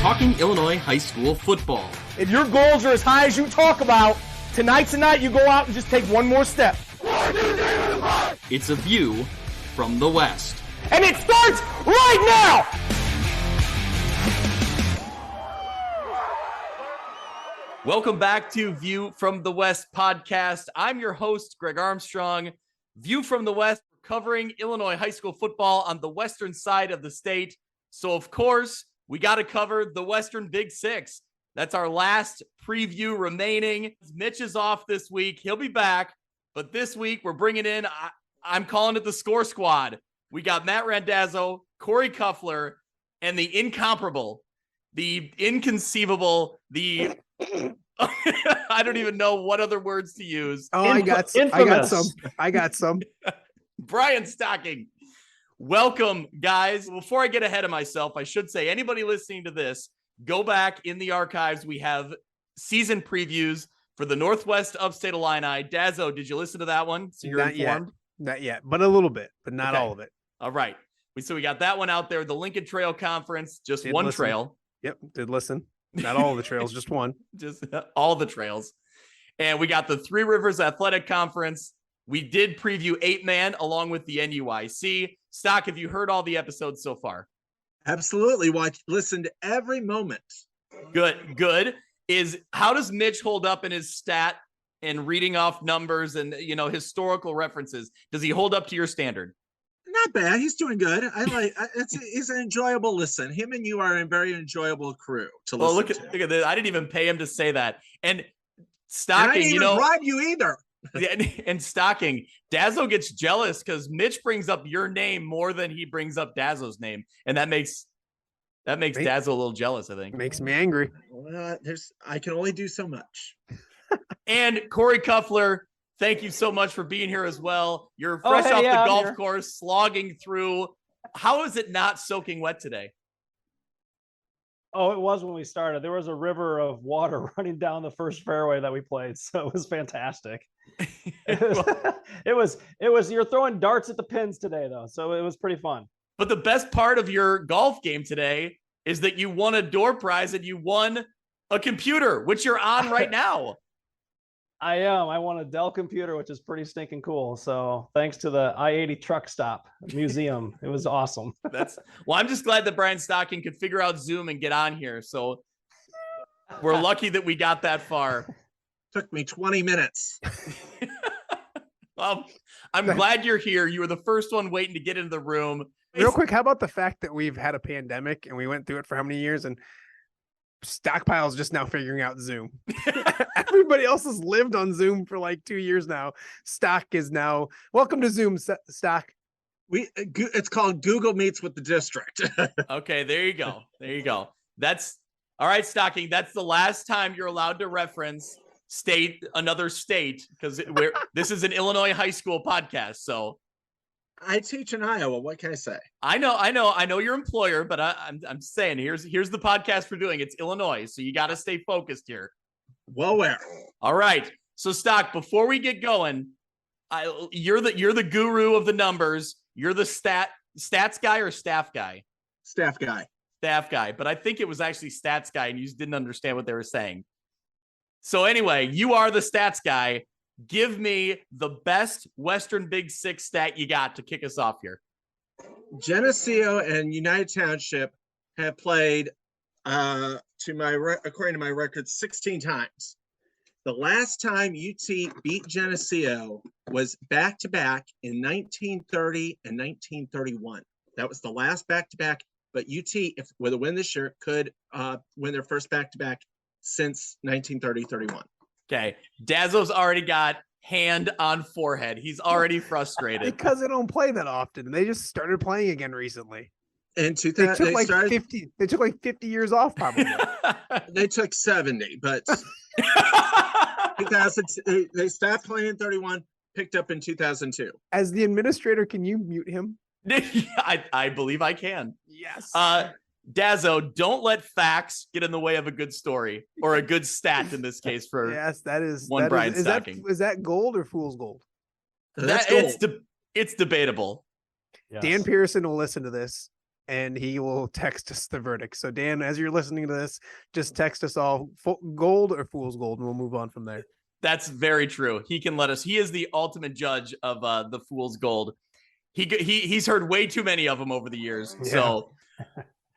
talking Illinois high school football. If your goals are as high as you talk about, tonight's the night you go out and just take one more step. It's a view from the West. And it starts right now! Welcome back to View from the West podcast. I'm your host, Greg Armstrong. View from the West, covering Illinois high school football on the western side of the state. So, of course, we got to cover the Western Big Six. That's our last preview remaining. Mitch is off this week. He'll be back. But this week, we're bringing in, I'm calling it the Score Squad. We got Matt Randazzo, Corey Kuffler, and the incomparable, the inconceivable, the... I don't even know what other words to use. Oh, I got some. Brian Stocking. Welcome, guys. Before I get ahead of myself, I should say anybody listening to this, go back in the archives. We have season previews for the Northwest Upstate Illini. Dazzo, did you listen to that one? So you're informed? Not yet, but a little bit, but not all of it. All right. So we got that one out there. The Lincoln Trail Conference, just Did one listen. trail. Yep, did listen. Not all of the trails, just one. Just all the trails. And we got the Three Rivers Athletic Conference. We did preview 8-man along with the NUIC. Stock, have you heard all the episodes so far? Absolutely. Listened every moment. Good. How does Mitch hold up in his stat and reading off numbers and, historical references? Does he hold up to your standard? Not bad. He's doing good. It's an enjoyable listen. Him and you are a very enjoyable crew to listen to. Look at this. I didn't even pay him to say that. And Stocking, I didn't even bribe you either. And Stocking, Dazzo gets jealous because Mitch brings up your name more than he brings up Dazzo's name, and that makes Dazzo a little jealous. I think makes me angry. Well, I can only do so much. And Corey Kuffler, thank you so much for being here as well. You're fresh off the golf course, slogging through. How is it not soaking wet today? Oh, it was when we started. There was a river of water running down the first fairway that we played, so it was fantastic. It was. You're throwing darts at the pins today, though, so it was pretty fun. But the best part of your golf game today is that you won a door prize and you won a computer, which you're on right now. I am. I won a Dell computer, which is pretty stinking cool. So thanks to the I-80 truck stop museum. It was awesome. Well, I'm just glad that Brian Stocking could figure out Zoom and get on here. So we're lucky that we got that far. Took me 20 minutes. Well, I'm glad you're here. You were the first one waiting to get into the room. Real quick, how about the fact that we've had a pandemic and we went through it for how many years and Stockpile's just now figuring out Zoom. Everybody else has lived on Zoom for like 2 years now. Stock is now welcome to Zoom. Stock. It's called Google Meets with the District. Okay, there you go. That's all right, Stocking. That's the last time you're allowed to reference another state, because this is an Illinois high school podcast. So I teach in Iowa. What can I say? I know your employer, but I'm saying here's the podcast we're doing. It's Illinois, so you got to stay focused here. Well aware. All right. So Stock, before we get going, you're the guru of the numbers. You're the stats guy or staff guy? Staff guy. Staff guy. But I think it was actually stats guy, and you just didn't understand what they were saying. So anyway, you are the stats guy. Give me the best Western Big Six stat you got to kick us off here. Geneseo and United Township have played, according to my record, 16 times. The last time UT beat Geneseo was back-to-back in 1930 and 1931. That was the last back-to-back, but UT, with a win this year, could win their first back-to-back since 1930-31. Okay. Dazzo's already got hand on forehead. He's already frustrated. Because they don't play that often. They just started playing again recently. In They took like 50 years off, probably. They took 70, but 2000, they stopped playing in 31, picked up in 2002. As the administrator, can you mute him? I believe I can. Yes. Dazzo, don't let facts get in the way of a good story, or a good stat in this case for yes, that is one Brian Stocking. Is that gold or fool's gold? That's gold. It's debatable. Yes. Dan Pearson will listen to this. and he will text us the verdict. So Dan, as you're listening to this, just text us all gold or fool's gold, and we'll move on from there. That's very true. He can let us. He is the ultimate judge of the fool's gold. He's heard way too many of them over the years. Yeah. So,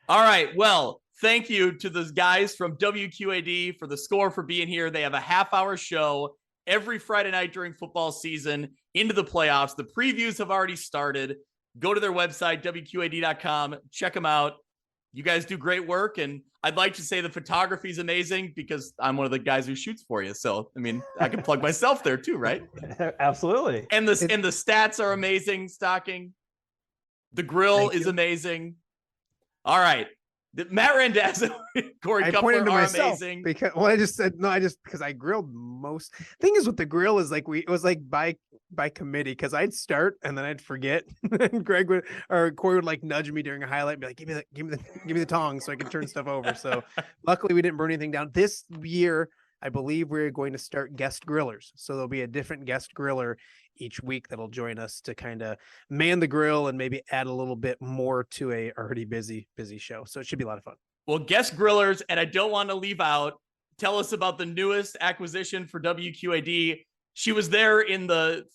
all right. Well, thank you to those guys from WQAD for the Score for being here. They have a half-hour show every Friday night during football season into the playoffs. The previews have already started. Go to their website, WQAD.com. Check them out. You guys do great work, and I'd like to say the photography is amazing because I'm one of the guys who shoots for you. So, I mean, I can plug myself there too, right? Absolutely. And the stats are amazing, Stocking. The grill is amazing. All right. Matt Randazzo, Corey Kupfer are amazing. Because I just said no. Because I grilled most. Thing is with the grill is like it was like by committee, because I'd start and then I'd forget, and Corey would like nudge me during a highlight, and be like, give me the tongs so I can turn stuff over. So luckily we didn't burn anything down this year. I believe we're going to start guest grillers, so there'll be a different guest griller each week that'll join us to kind of man the grill and maybe add a little bit more to a already busy show. So it should be a lot of fun. Well, guest grillers, and I don't want to leave out, tell us about the newest acquisition for WQAD. She was there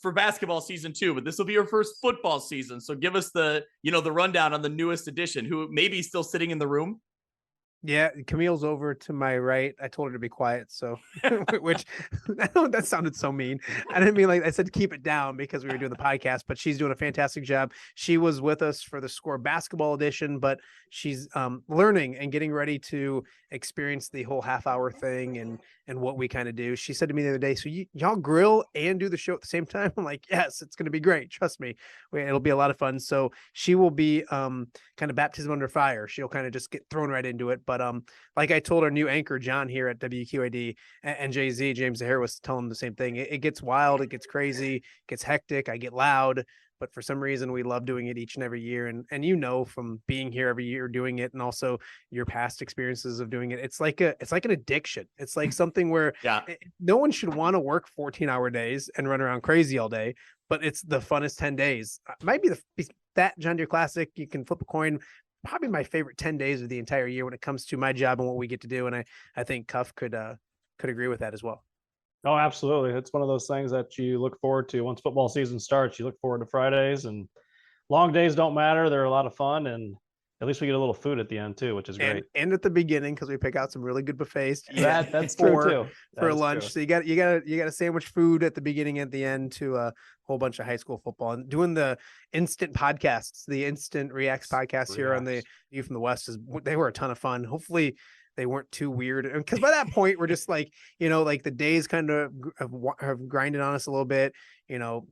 for basketball season 2, but this will be her first football season. So give us the rundown on the newest addition, who may be still sitting in the room. Yeah, Camille's over to my right. I told her to be quiet, so which that sounded so mean. I didn't mean like I said keep it down because we were doing the podcast, but she's doing a fantastic job. She was with us for the Score basketball edition, but she's learning and getting ready to experience the whole half-hour thing and what we kind of do. She said to me the other day, "So y'all grill and do the show at the same time?" I'm like, "Yes, it's going to be great. Trust me, it'll be a lot of fun." So she will be kind of baptism under fire. She'll kind of just get thrown right into it. But like I told our new anchor John here at WQAD, and James Zahir was telling him the same thing. It gets wild, it gets crazy, it gets hectic. I get loud, but for some reason we love doing it each and every year. And from being here every year doing it, and also your past experiences of doing it, it's like an addiction. It's like something where no one should want to work 14-hour days and run around crazy all day, but it's the funnest 10 days. Might be that John Deere Classic. You can flip a coin. Probably my favorite 10 days of the entire year when it comes to my job and what we get to do. And I think Cuff could agree with that as well. Oh, absolutely. It's one of those things that you look forward to once football season starts. You look forward to Fridays, and long days don't matter. They're a lot of fun, and at least we get a little food at the end too, which is great. And at the beginning, because we pick out some really good buffets. That's true too. For lunch. True. So you got a sandwich food at the beginning, at the end, to a whole bunch of high school football, and doing the instant podcasts, the instant reacts podcasts here on the View from the West they were a ton of fun. Hopefully they weren't too weird, because by that point we're just like, like the days kind of have grinded on us a little bit.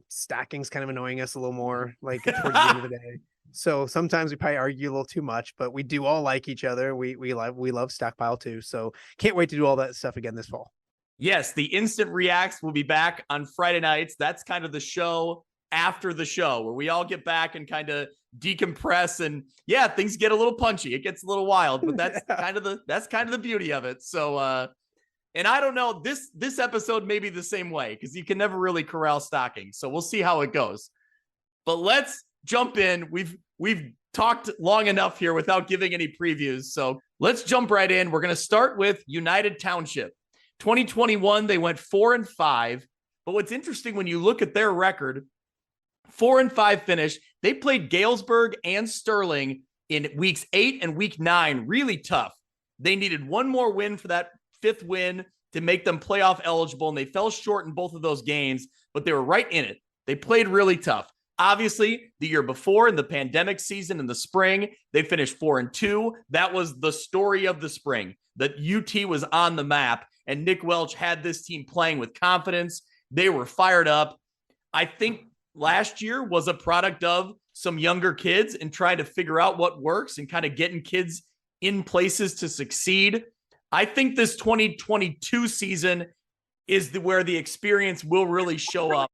Stacking's kind of annoying us a little more, like towards the end of the day. So sometimes we probably argue a little too much, but we do all like each other. We love Stockpile too. So can't wait to do all that stuff again this fall. Yes, the Instant Reacts will be back on Friday nights. That's kind of the show after the show where we all get back and kind of decompress, and things get a little punchy. It gets a little wild, but that's kind of the beauty of it. So and I don't know, this episode may be the same way because you can never really corral Stocking. So we'll see how it goes. But let's jump in. We've talked long enough here without giving any previews. So let's jump right in. We're going to start with United Township. 2021, they went 4-5. But what's interesting when you look at their record, 4-5 finish, they played Galesburg and Sterling in weeks 8 and week 9, really tough. They needed one more win for that 5th win to make them playoff eligible, and they fell short in both of those games, but they were right in it. They played really tough. Obviously, the year before in the pandemic season in the spring, they finished 4-2. That was the story of the spring, that UT was on the map, and Nick Welch had this team playing with confidence. They were fired up. I think last year was a product of some younger kids and trying to figure out what works and kind of getting kids in places to succeed. I think this 2022 season is where the experience will really show up.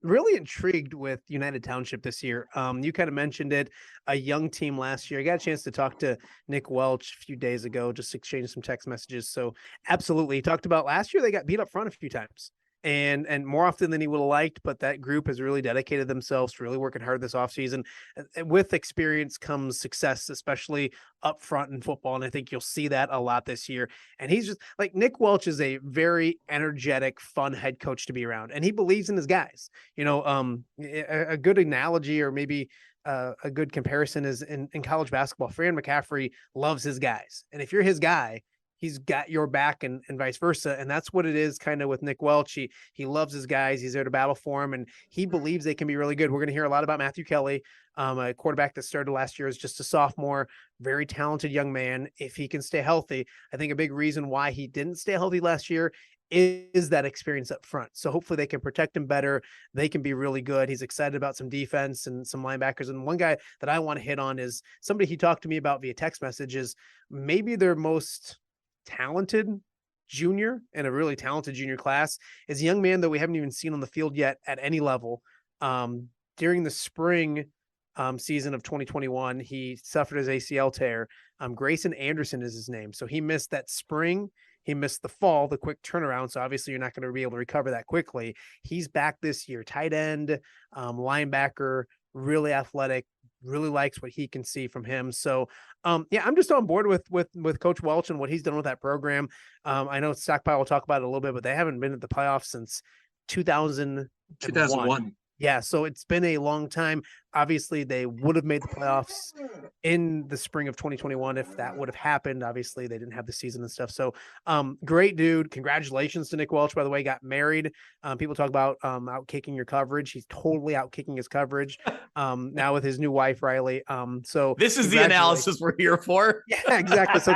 Really intrigued with United Township this year. You kind of mentioned it, a young team last year. I got a chance to talk to Nick Welch a few days ago, just exchanged some text messages. So absolutely. He talked about last year, they got beat up front a few times. and more often than he would have liked, but that group has really dedicated themselves to really working hard this offseason. With experience comes success, especially up front in football. And I think you'll see that a lot this year. And he's just like, Nick Welch is a very energetic, fun head coach to be around. And he believes in his guys. A good analogy, or maybe a good comparison, is in college basketball. Fran McCaffrey loves his guys. And if you're his guy, he's got your back, and vice versa. And that's what it is kind of with Nick Welch. He loves his guys. He's there to battle for him, and he believes they can be really good. We're going to hear a lot about Matthew Kelly, a quarterback that started last year as just a sophomore, very talented young man. If he can stay healthy, I think a big reason why he didn't stay healthy last year is that experience up front. So hopefully they can protect him better. They can be really good. He's excited about some defense and some linebackers. And one guy that I want to hit on is somebody he talked to me about via text messages, maybe their most talented junior and a really talented junior class, is a young man that we haven't even seen on the field yet at any level. During the spring season of 2021, he suffered his ACL tear. Grayson Anderson is his name. So he missed that spring. He missed the fall, the quick turnaround. So obviously you're not going to be able to recover that quickly. He's back this year, tight end, linebacker, really athletic, really likes what he can see from him. So I'm just on board with Coach Welch and what he's done with that program. I know Stockpile will talk about it a little bit, but they haven't been at the playoffs since 2001. Yeah, so it's been a long time. Obviously, they would have made the playoffs in the spring of 2021 if that would have happened. Obviously, they didn't have the season and stuff. So, great dude. Congratulations to Nick Welch, by the way. Got married. People talk about outkicking your coverage. He's totally outkicking his coverage now with his new wife, Riley. So this is the analysis we're here for. Yeah, exactly. So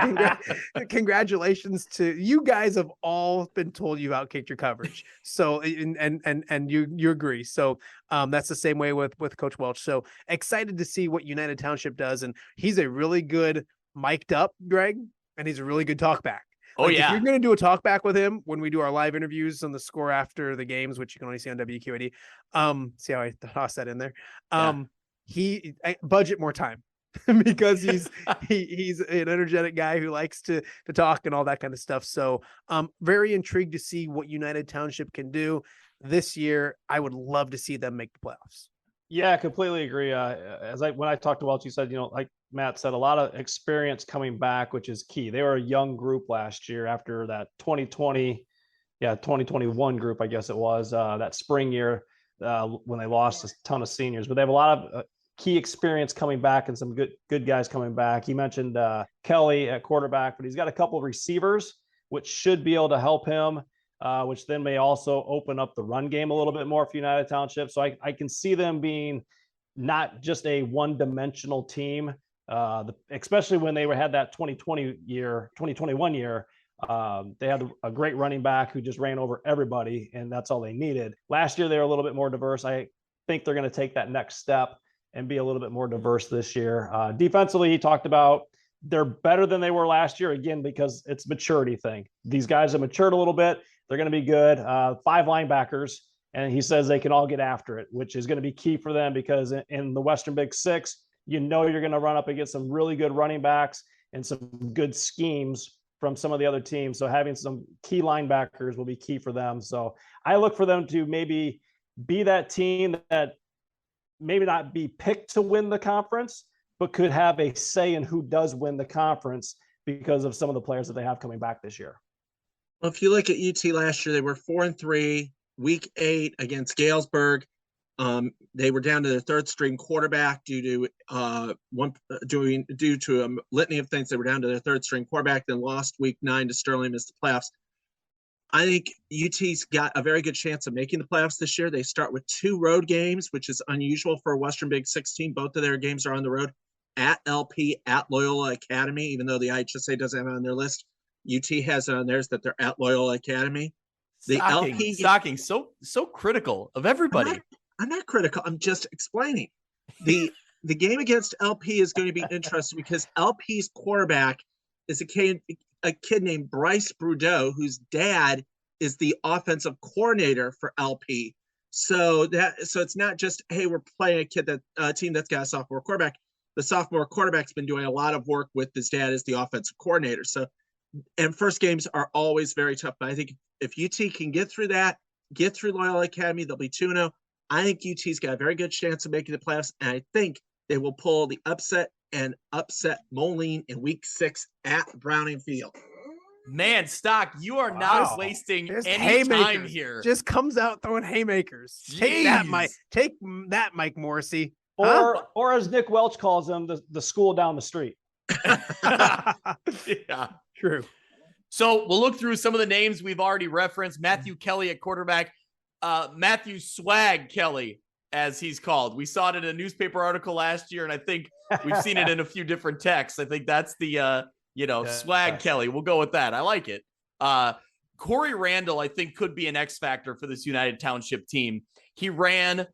congratulations to you guys. Have all been told you've outkicked your coverage. So and you agree. So that's the same way with Coach Welch. So excited to see what United Township does. And he's a really good mic'd up, Greg, and he's a really good talkback. Oh, yeah. If you're going to do a talkback with him when we do our live interviews on the score after the games, which you can only see on WQAD, see how I tossed that in there. He budget more time because he's an energetic guy who likes to talk and all that kind of stuff. So very intrigued to see what United Township can do this year. I would love to see them make the playoffs. Yeah, I completely agree. When I talked to Welch, you said, like Matt said, a lot of experience coming back, which is key. They were a young group last year after that 2021 group, I guess it was, that spring year when they lost a ton of seniors. But they have a lot of key experience coming back and some good guys coming back. He mentioned Kelly at quarterback, but he's got a couple of receivers, which should be able to help him. Which then may also open up the run game a little bit more for United Township. So I can see them being not just a one-dimensional team, especially when they had that 2021 year. They had a great running back who just ran over everybody, and that's all they needed. Last year, they were a little bit more diverse. I think they're going to take that next step and be a little bit more diverse this year. Defensively, he talked about they're better than they were last year, again, because it's a maturity thing. These guys have matured a little bit. They're going to be good. 5 linebackers, and he says they can all get after it, which is going to be key for them because in the Western Big Six, you're going to run up against some really good running backs and some good schemes from some of the other teams. So having some key linebackers will be key for them. So I look for them to maybe be that team that maybe not be picked to win the conference, but could have a say in who does win the conference because of some of the players that they have coming back this year. Well, if you look at UT last year, they were 4-3, week 8 against Galesburg. They were down to their third string quarterback due to a litany of things. They were down to their third string quarterback, then lost week 9 to Sterling, missed the playoffs. I think UT's got a very good chance of making the playoffs this year. They start with 2 road games, which is unusual for a Western Big 6 team. Both of their games are on the road, at LP, at Loyola Academy, even though the IHSA doesn't have it on their list. UT has it on theirs that they're at Loyola Academy. The Stocking, so critical of everybody. I'm not critical. I'm just explaining. The game against LP is going to be interesting because LP's quarterback is a kid named Bryce Brudeau, whose dad is the offensive coordinator for LP. So it's not just, hey, we're playing a team that's got a sophomore quarterback. The sophomore quarterback's been doing a lot of work with his dad as the offensive coordinator. So, and first games are always very tough. But I think if UT can get through that, get through Loyola Academy. They'll be 2-0. I think UT's got a very good chance of making the playoffs, and I think they will pull the upset Moline in week 6 at Browning Field. Man, Stock, you are not wasting any time here. Just comes out throwing haymakers. Jeez. Take that, Mike Morrissey. Or as Nick Welch calls them, the school down the street. Yeah, true. So we'll look through some of the names we've already referenced. Matthew Kelly at quarterback. Matthew Swag Kelly, as he's called. We saw it in a newspaper article last year, and I think we've seen it in a few different texts. I think that's the Swag Kelly. We'll go with that. I like it. Corey Randall, I think, could be an X factor for this United Township team. He ran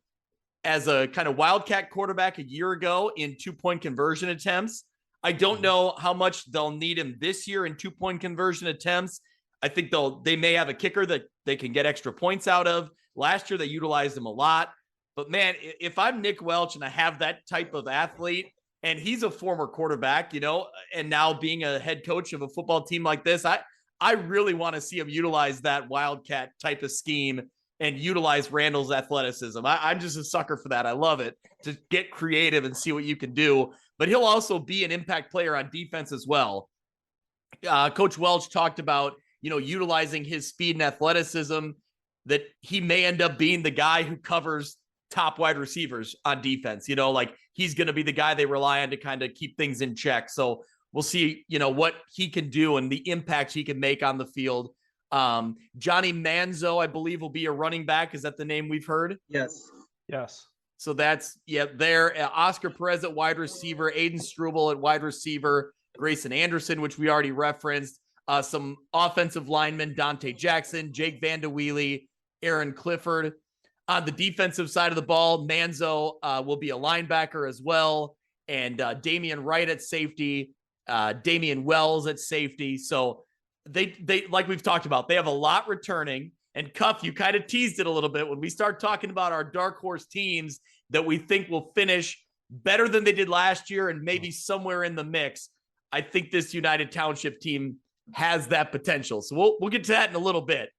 as a kind of wildcat quarterback a year ago in 2-point conversion attempts. I don't know how much they'll need him this year in 2-point conversion attempts. I think they may have a kicker that they can get extra points out of. Last year, they utilized him a lot. But man, if I'm Nick Welch and I have that type of athlete, and he's a former quarterback, and now being a head coach of a football team like this, I really want to see him utilize that wildcat type of scheme and utilize Randall's athleticism. I'm just a sucker for that. I love it, to get creative and see what you can do. But he'll also be an impact player on defense as well. Coach Welch talked about, utilizing his speed and athleticism, that he may end up being the guy who covers top wide receivers on defense. Like he's going to be the guy they rely on to kind of keep things in check. So we'll see, what he can do and the impact he can make on the field. Johnny Manzo, I believe, will be a running back. Is that the name we've heard? Yes. So that's, there. Oscar Perez at wide receiver, Aiden Struble at wide receiver, Grayson Anderson, which we already referenced, some offensive linemen, Dante Jackson, Jake Vandeweely, Aaron Clifford. On the defensive side of the ball, Manzo will be a linebacker as well, and Damian Wright at safety, Damian Wells at safety. So they like we've talked about, they have a lot returning. And Cuff, you kind of teased it a little bit when we start talking about our dark horse teams that we think will finish better than they did last year and maybe somewhere in the mix. I think this United Township team has that potential. So we'll get to that in a little bit.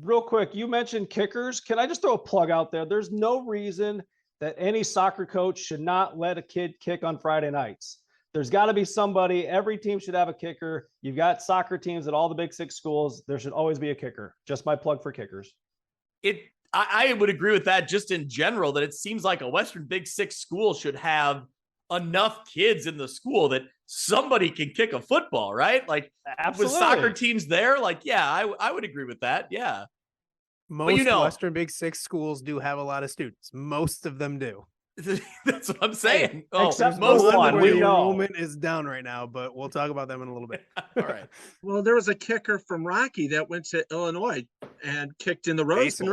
Real quick, you mentioned kickers. Can I just throw a plug out there? There's no reason that any soccer coach should not let a kid kick on Friday nights. There's got to be somebody. Every team should have a kicker. You've got soccer teams at all the Big Six schools. There should always be a kicker. Just my plug for kickers. I would agree with that just in general, that it seems like a Western Big Six school should have enough kids in the school that somebody can kick a football, right? Like Absolutely. With soccer teams there, like, yeah, I would agree with that. Yeah. Most Western Big Six schools do have a lot of students. Most of them do. That's what I'm saying. Except most one. The enrollment is down right now, but we'll talk about them in a little bit. All right. Well, there was a kicker from Rocky that went to Illinois and kicked in the Rose Bowl.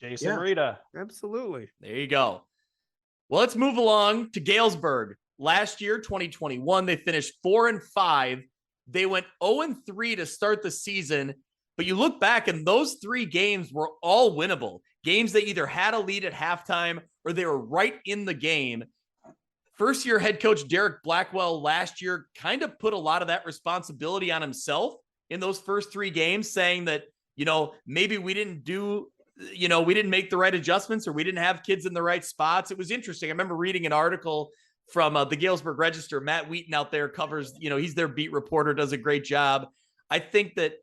Jason Rita. Absolutely. There you go. Well, let's move along to Galesburg. Last year, 2021, they finished 4-5. They went 0-3 to start the season. But you look back and those 3 games were all winnable. Games that either had a lead at halftime or they were right in the game. First year head coach Derek Blackwell last year kind of put a lot of that responsibility on himself in those first 3 games, saying that, maybe we didn't make the right adjustments or we didn't have kids in the right spots. It was interesting. I remember reading an article from the Galesburg Register. Matt Wheaton out there covers, he's their beat reporter, does a great job. I think that,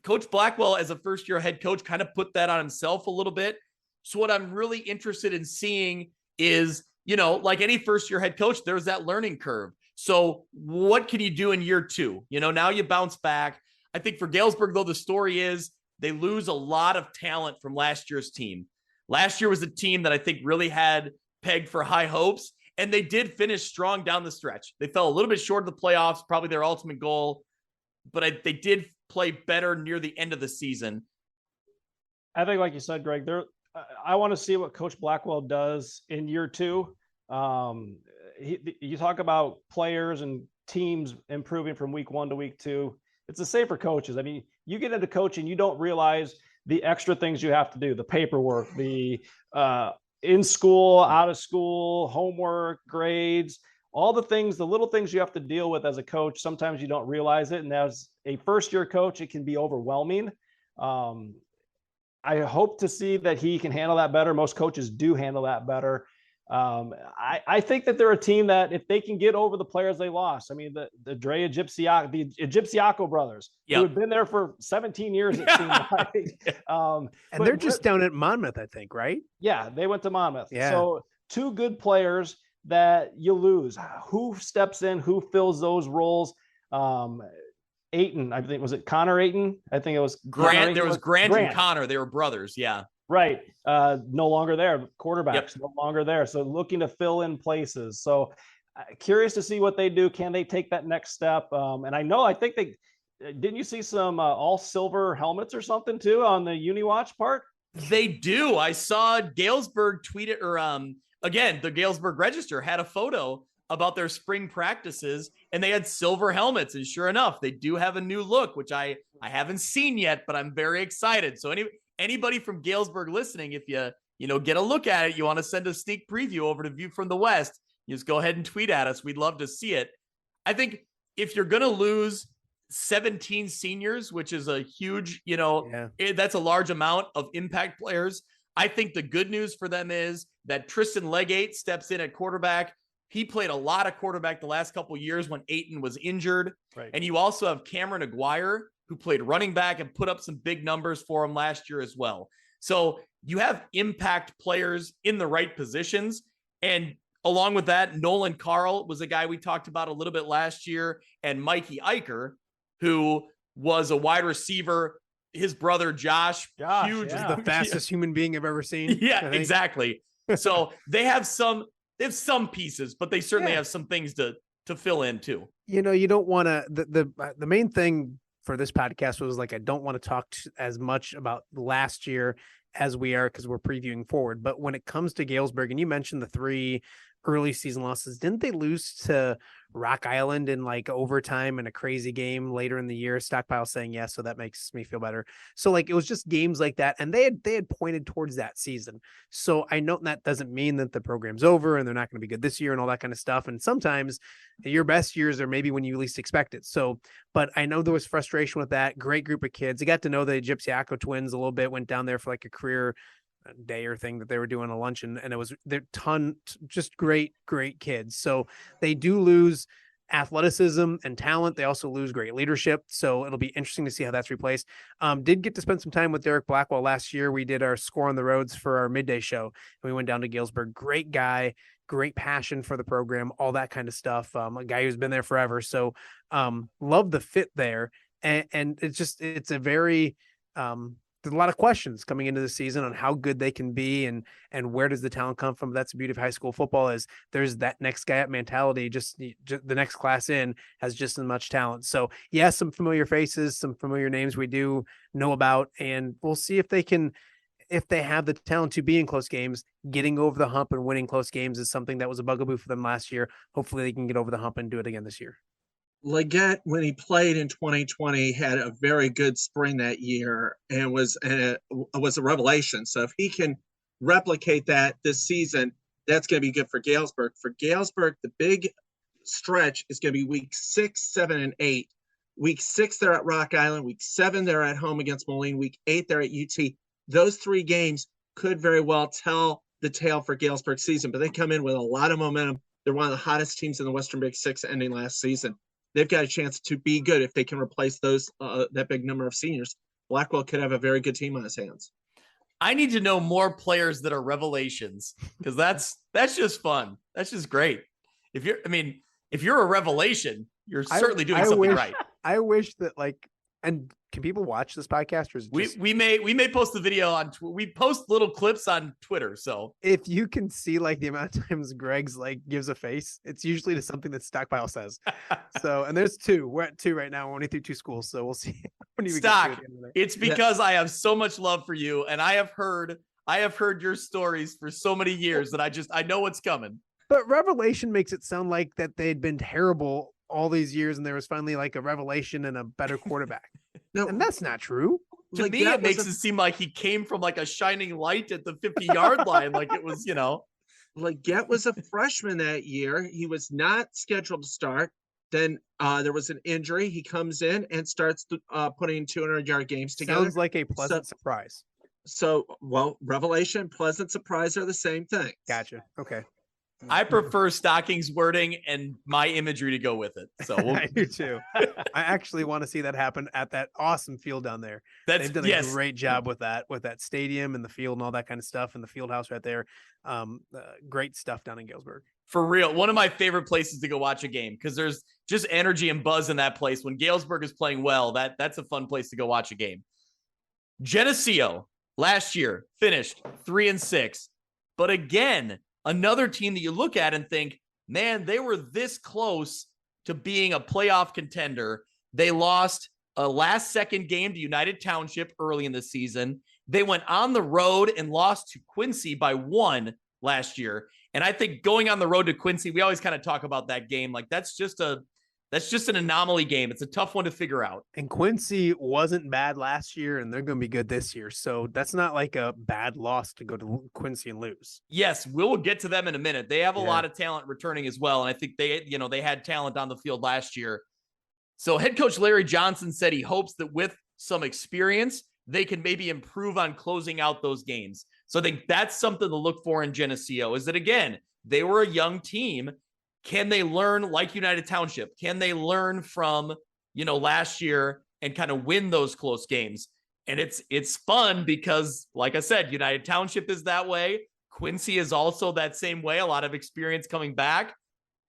Coach Blackwell, as a first-year head coach, kind of put that on himself a little bit. So what I'm really interested in seeing is, like any first-year head coach, there's that learning curve. So what can you do in year 2? Now you bounce back. I think for Galesburg, though, the story is they lose a lot of talent from last year's team. Last year was a team that I think really had pegged for high hopes, and they did finish strong down the stretch. They fell a little bit short of the playoffs, probably their ultimate goal, but they did play better near the end of the season. I think, like you said, Greg, I want to see what Coach Blackwell does in year 2. You talk about players and teams improving from week 1 to week 2. It's the same for coaches. I mean, you get into coaching, you don't realize the extra things you have to do, the paperwork, the in school, out of school, homework, grades, all the things, the little things you have to deal with as a coach. Sometimes you don't realize it. And as a first-year coach, it can be overwhelming. I hope to see that he can handle that better. Most coaches do handle that better. I think that they're a team that if they can get over the players they lost, I mean, the Egyptiaco brothers, who had been there for 17 years, it seemed like. And they're just down at Monmouth, I think, right? Yeah, they went to Monmouth. Yeah. So 2 good players that you lose. Who steps in? Who fills those roles? Aiden, I think, was it Connor Aiden? I think it was Grant. There was Grant and Connor. They were brothers. Yeah. Right. No longer there. Quarterbacks no longer there. So looking to fill in places. So curious to see what they do. Can they take that next step? And I think they didn't you see some all silver helmets or something too on the UniWatch part? They do. I saw Galesburg tweet it, or again, the Galesburg Register had a photo about their spring practices, and they had silver helmets. And sure enough, they do have a new look, which I haven't seen yet, but I'm very excited. So anybody from Galesburg listening, if you get a look at it, you want to send a sneak preview over to View from the West, you just go ahead and tweet at us. We'd love to see it. I think if you're going to lose 17 seniors, which is a huge, that's a large amount of impact players. I think the good news for them is that Tristan Legate steps in at quarterback. He played a lot of quarterback the last couple of years when Aiden was injured. Right. And you also have Cameron Aguirre, who played running back and put up some big numbers for him last year as well. So you have impact players in the right positions. And along with that, Nolan Carl was a guy we talked about a little bit last year, and Mikey Eicher, who was a wide receiver. His brother, Josh huge, the fastest human being I've ever seen. Yeah, exactly. So they have some pieces, but they certainly have some things to fill in too. You don't want to, the main thing for this podcast was like, I don't want to talk as much about last year as we are, because we're previewing forward. But when it comes to Galesburg, and you mentioned the 3 early season losses, didn't they lose to Rock Island in like overtime in a crazy game later in the year? Stockpile saying yes, so that makes me feel better. So like, it was just games like that, and they had pointed towards that season. So I know that doesn't mean that the program's over and they're not going to be good this year and all that kind of stuff. And sometimes your best years are maybe when you least expect it. So, but I know there was frustration with that. Great group of kids. I got to know the Gypsiaco twins a little bit, went down there for like a career day or thing that they were doing a luncheon, and it was just great kids. So they do lose athleticism and talent. They also lose great leadership. So it'll be interesting to see how that's replaced. Did get to spend some time with Derek Blackwell last year. We did our Score on the Roads for our midday show, and we went down to Galesburg. Great guy, great passion for the program, all that kind of stuff. A guy who's been there forever. So love the fit there. And it's a very, there's a lot of questions coming into the season on how good they can be and where does the talent come from. That's the beauty of high school football, is there's that next guy up mentality. Just the next class in has just as much talent. So yeah, some familiar faces, some familiar names we do know about, and we'll see if they have the talent to be in close games. Getting over the hump and winning close games is something that was a bugaboo for them last year. Hopefully they can get over the hump and do it again this year. Leggett, when he played in 2020, had a very good spring that year and was a revelation. So if he can replicate that this season, that's going to be good for Galesburg. For Galesburg, the big stretch is going to be week 6, 7, and 8. Week 6, they're at Rock Island. Week 7, they're at home against Moline. Week 8, they're at UT. Those 3 games could very well tell the tale for Galesburg's season, but they come in with a lot of momentum. They're one of the hottest teams in the Western Big Six ending last season. They've got a chance to be good if they can replace those that big number of seniors. Blackwell could have a very good team on his hands. I need to know more players that are revelations, because that's just fun. That's just great. If you're a revelation, you're certainly doing something right. I wish that and can people watch this podcast? Or is it we may post the video on we post little clips on Twitter. So if you can see the amount of times Greg's gives a face, it's usually to something that Stockpile says. So, and there's 2. We're at 2 right now. We're only through 2 schools, so we'll see. Stock. It's because I have so much love for you, and I have heard your stories for so many years that I know what's coming. But revelation makes it sound like that they'd been terrible all these years, and there was finally a revelation and a better quarterback. No, and that's not true. To me, it makes it seem like he came from a shining light at the 50-yard line. Like it was, Leggett was a freshman that year. He was not scheduled to start. Then there was an injury. He comes in and starts putting 200-yard games together. Sounds like a pleasant surprise. So, well, revelation, pleasant surprise are the same thing. Gotcha. Okay. I prefer Stocking's wording and my imagery to go with it. So I do too. I actually want to see that happen at that awesome field down there. They've done a great job with that stadium and the field and all that kind of stuff, and the field house right there. Great stuff down in Galesburg. For real, one of my favorite places to go watch a game, because there's just energy and buzz in that place. When Galesburg is playing well, that's a fun place to go watch a game. Geneseo last year finished 3-6, but again, another team that you look at and think, man, they were this close to being a playoff contender. They lost a last-second game to United Township early in the season. They went on the road and lost to Quincy by 1 last year. And I think going on the road to Quincy, we always kind of talk about that game. Like that's just an anomaly game. It's a tough one to figure out. And Quincy wasn't bad last year, and they're going to be good this year. So that's not like a bad loss to go to Quincy and lose. Yes, we'll get to them in a minute. They have a lot of talent returning as well. And I think they had talent on the field last year. So head coach Larry Johnson said he hopes that with some experience, they can maybe improve on closing out those games. So I think that's something to look for in Geneseo, is that, again, they were a young team. Can they learn like United Township? Can they learn from, last year and kind of win those close games? And it's fun because, like I said, United Township is that way. Quincy is also that same way. A lot of experience coming back.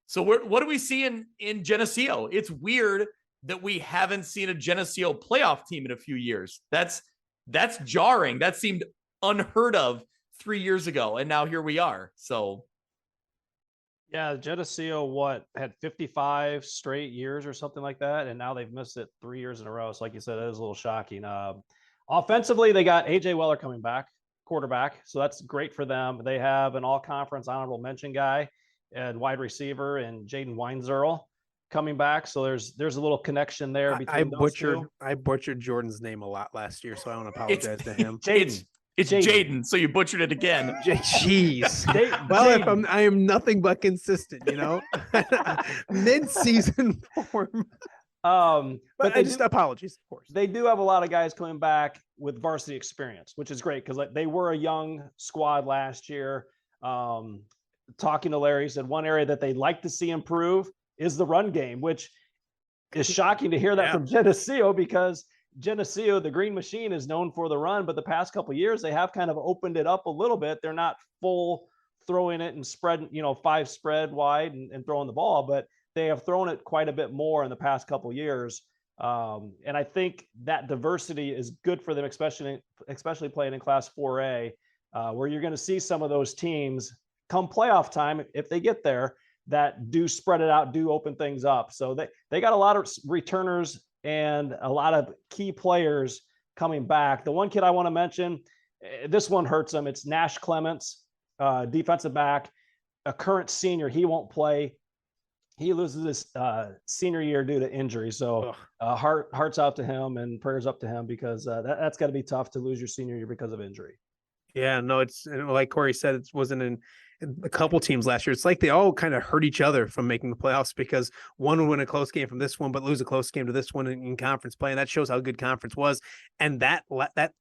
So what do we see in Geneseo? It's weird that we haven't seen a Geneseo playoff team in a few years. That's jarring. That seemed unheard of 3 years ago, and now here we are. So yeah, Geneseo had 55 straight years or something like that, and now they've missed it 3 years in a row. So like you said, it is a little shocking. Offensively, they got AJ Weller coming back, quarterback, so that's great for them. They have an all-conference honorable mention guy and wide receiver and Jaden Weinzerl coming back. So there's a little connection there between those two. I butchered Jordan's name a lot last year, so I want to apologize to him. It's Jaden, so you butchered it again. Jeez. Well, I am nothing but consistent, mid-season form. But apologies, of course. They do have a lot of guys coming back with varsity experience, which is great because they were a young squad last year. Talking to Larry, said one area that they'd like to see improve is the run game, which is shocking to hear that from Geneseo, because Geneseo, the Green Machine, is known for the run, but the past couple of years they have kind of opened it up a little bit. They're not full throwing it and spread, 5 spread wide and throwing the ball, but they have thrown it quite a bit more in the past couple of years. And I think that diversity is good for them, especially playing in Class 4A, where you're going to see some of those teams come playoff time, if they get there, that do spread it out, do open things up. So they got a lot of returners and a lot of key players coming back. The one kid I want to mention, this one hurts them. It's Nash Clements, defensive back, a current senior. He won't play. He loses his senior year due to injury. So hearts out to him and prayers up to him, because that's got to be tough to lose your senior year because of injury. Yeah, no, it's like Corey said, it wasn't in a couple teams last year. It's like they all kind of hurt each other from making the playoffs, because one would win a close game from this one, but lose a close game to this one in conference play. And that shows how good conference was. And that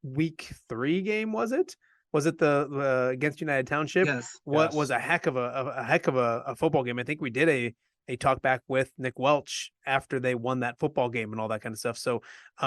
week 3 game, was it the against United Township? Yes. What was a heck of a football game. I think we did a talk back with Nick Welch after they won that football game and all that kind of stuff. So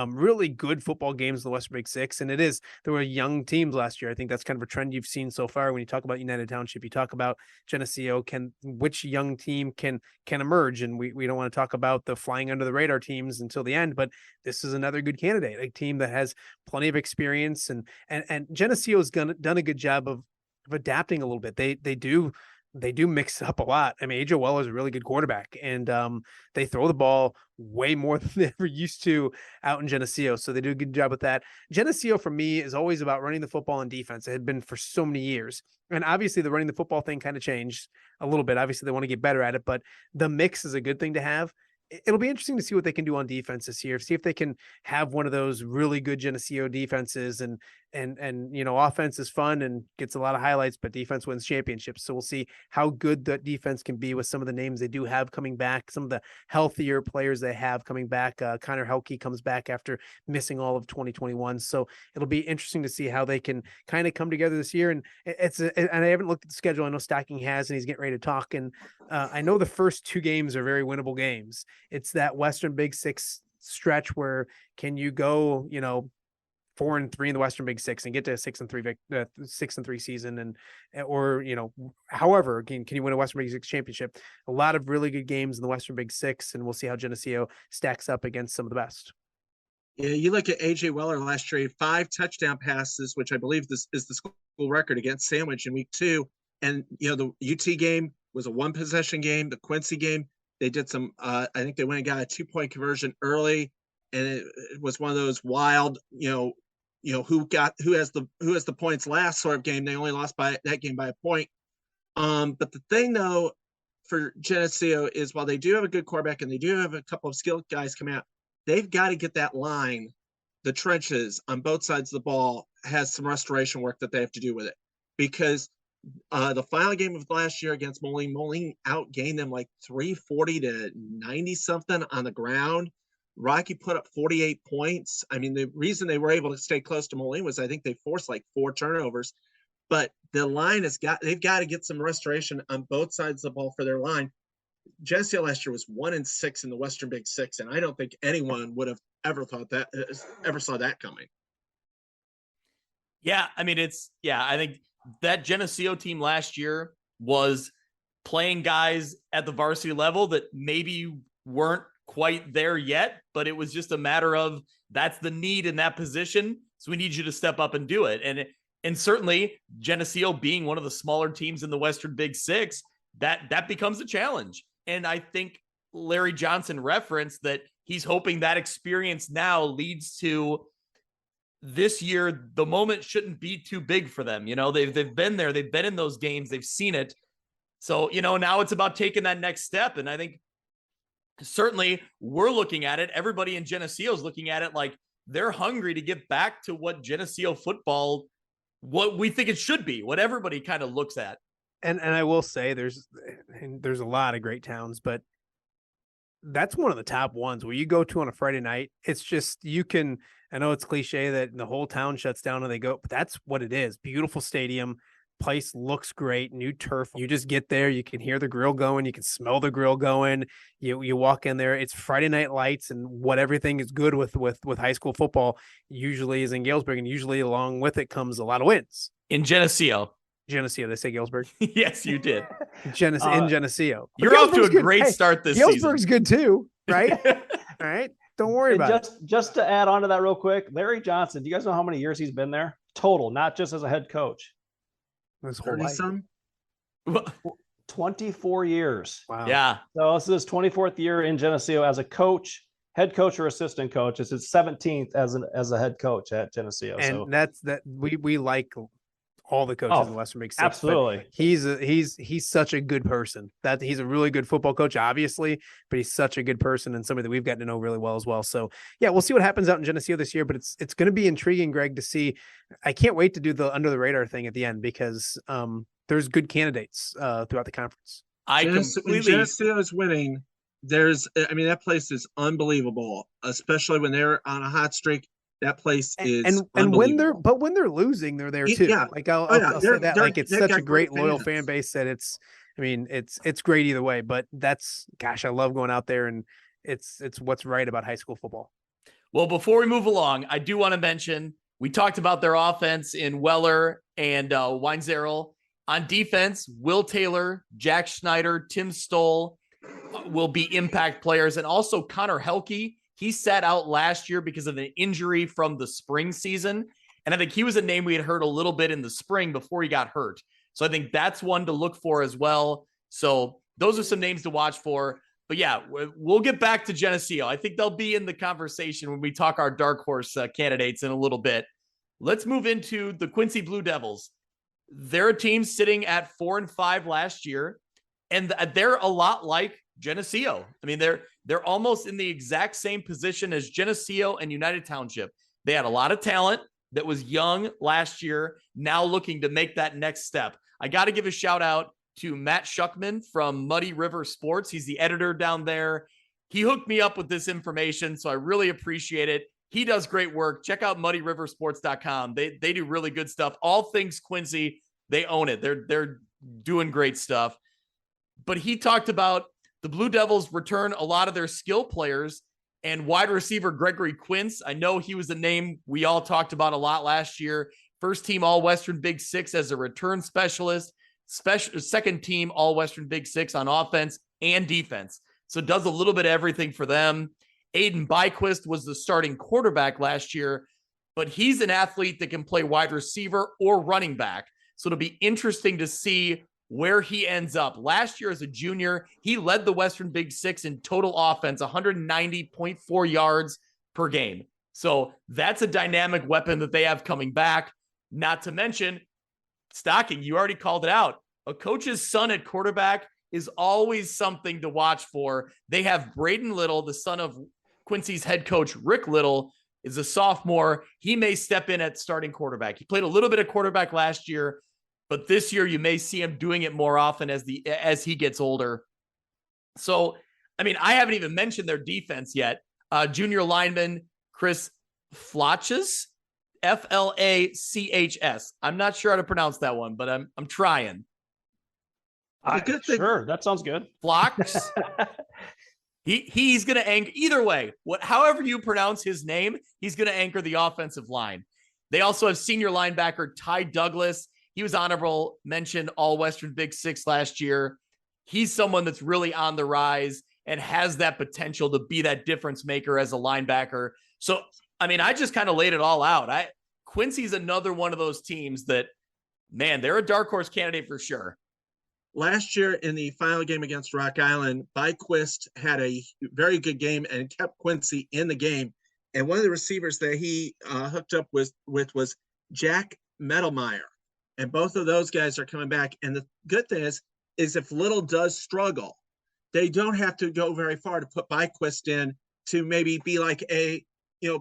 really good football games in the Western Big Six. And there were young teams last year. I think that's kind of a trend you've seen so far. When you talk about United Township, you talk about Geneseo, which young team can emerge. And we don't want to talk about the flying under the radar teams until the end, but this is another good candidate, a team that has plenty of experience, and Geneseo's done a good job of adapting a little bit. They do mix up a lot. I mean, AJ Weller is a really good quarterback, and they throw the ball way more than they ever used to out in Geneseo. So they do a good job with that. Geneseo, for me, is always about running the football and defense. It had been for so many years. And obviously the running the football thing kind of changed a little bit. Obviously they want to get better at it, but the mix is a good thing to have. It'll be interesting to see what they can do on defense this year, see if they can have one of those really good Geneseo defenses and and offense is fun and gets a lot of highlights, but defense wins championships. So we'll see how good that defense can be with some of the names they do have coming back, some of the healthier players they have coming back. Connor Helke comes back after missing all of 2021. So it'll be interesting to see how they can kind of come together this year. And and I haven't looked at the schedule. I know Stocking has, and he's getting ready to talk. And I know the first 2 games are very winnable games. It's that Western Big Six stretch where can you go, 4-3 in the Western Big Six and get to a 6-3 season, and or however can you win a Western Big Six championship? A lot of really good games in the Western Big Six, and we'll see how Geneseo stacks up against some of the best. Yeah, you look at AJ Weller last year, he had 5 touchdown passes, which I believe this is the school record against Sandwich in week 2. And the UT game was a 1-possession game. The Quincy game, they did some. I think they went and got a 2-point conversion early, and it was one of those wild, who has the points last sort of game. They only lost by that game by a point. But the thing though for Geneseo is while they do have a good quarterback and they do have a couple of skilled guys coming out, they've got to get that line, the trenches on both sides of the ball has some restoration work that they have to do with it, because the final game of last year against Moline outgained them like 340 to 90 something on the ground. Rocky put up 48 points. I mean, the reason they were able to stay close to Moline was I think they forced like 4 turnovers, but the line they've got to get some restoration on both sides of the ball for their line. Geneseo last year was 1-6 in the Western Big Six, and I don't think anyone would have ever saw that coming. Yeah, I mean, I think that Geneseo team last year was playing guys at the varsity level that maybe weren't quite there yet, but it was just a matter of that's the need in that position. So we need you to step up and do it. And certainly Geneseo being one of the smaller teams in the Western Big Six, that becomes a challenge. And I think Larry Johnson referenced that he's hoping that experience now leads to this year. The moment shouldn't be too big for them. They've been there, they've been in those games, they've seen it. So, now it's about taking that next step. And I think certainly we're looking at it. Everybody in Geneseo is looking at it like they're hungry to get back to what Geneseo football, what we think it should be, what everybody kind of looks at. And I will say there's a lot of great towns, but that's one of the top ones where you go to on a Friday night. It's just, I know it's cliche that the whole town shuts down and they go, but that's what it is. Beautiful stadium, place looks great, new turf. You just get there, you can hear the grill going, you can smell the grill going. You walk in there, it's Friday night lights, and what everything is good with high school football usually is in Galesburg, and usually along with it comes a lot of wins. In Geneseo. Did I say Galesburg? Yes, you did. In Geneseo. You're off to a great start this season. Galesburg's good too, right? All right. Don't worry about it. Just to add on to that real quick, Larry Johnson, do you guys know how many years he's been there? Total, not just as a head coach. His whole life. 24 years. Wow. Yeah. So this is his 24th year in Geneseo as a coach, head coach or assistant coach. It's his 17th as a head coach at Geneseo. And so we like all the coaches in the Western Big Six. Absolutely. He's such a good person. That he's a really good football coach, obviously, but he's such a good person and somebody that we've gotten to know really well as well. So yeah, we'll see what happens out in Geneseo this year, but it's going to be intriguing, Greg, to see. I can't wait to do the under the radar thing at the end because there's good candidates throughout the conference. When Geneseo is winning, that place is unbelievable, especially when they're on a hot streak. That place is and when they're losing, they're there too. Yeah. Like I'll say that. Like it's such a great loyal fan base that it's great either way. But I love going out there, and it's what's right about high school football. Well, before we move along, I do want to mention we talked about their offense in Weller and Weinzerl. On defense, Will Taylor, Jack Schneider, Tim Stoll will be impact players, and also Connor Helke. He sat out last year because of an injury from the spring season. And I think he was a name we had heard a little bit in the spring before he got hurt. So I think that's one to look for as well. So those are some names to watch for. But yeah, we'll get back to Geneseo. I think they'll be in the conversation when we talk our dark horse candidates in a little bit. Let's move into the Quincy Blue Devils. They're a team sitting at 4-5 last year, and they're a lot like Geneseo. I mean, they're almost in the exact same position as Geneseo and United Township. They had a lot of talent. that was young last year, now looking to make that next step. I got to give a shout out to Matt Shuckman from Muddy River Sports. He's the editor down there. He hooked me up with this information, so I really appreciate it. He does great work. Check out muddyriversports.com. They do really good stuff. All things Quincy, they own it. They're doing great stuff. But he talked about the Blue Devils return a lot of their skill players, and wide receiver Gregory Quince. I know he was a name we all talked about a lot last year. First team All-Western Big Six as a return specialist, second team All-Western Big Six on offense and defense. So does a little bit of everything for them. Aiden Byquist was the starting quarterback last year, but he's an athlete that can play wide receiver or running back. So it'll be interesting to see where he ends up. Last year as a junior, he led the Western Big Six in total offense, 190.4 yards per game. So that's a dynamic weapon that they have coming back. Not to mention, Stocking, you already called it out. A coach's son at quarterback is always something to watch for. They have Braden Little, the son of Quincy's head coach, Rick Little, is a sophomore. He may step in at starting quarterback. He played a little bit of quarterback last year, but this year you may see him doing it more often as he gets older. So, I mean, I haven't even mentioned their defense yet. Junior lineman Chris Flachs, Flachs. I'm not sure how to pronounce that one, but I'm trying. Sure, that sounds good. Flachs. He's going to anchor either way. However you pronounce his name, he's going to anchor the offensive line. They also have senior linebacker Ty Douglas. He was honorable mention All-Western Big Six last year. He's someone that's really on the rise and has that potential to be that difference maker as a linebacker. So, I mean, I just kind of laid it all out. Quincy's another one of those teams that, man, they're a dark horse candidate for sure. Last year in the final game against Rock Island, Byquist had a very good game and kept Quincy in the game. And one of the receivers that he hooked up with was Jack Metalmeyer. And both of those guys are coming back. And the good thing is if Little does struggle, they don't have to go very far to put Byquist in to maybe be like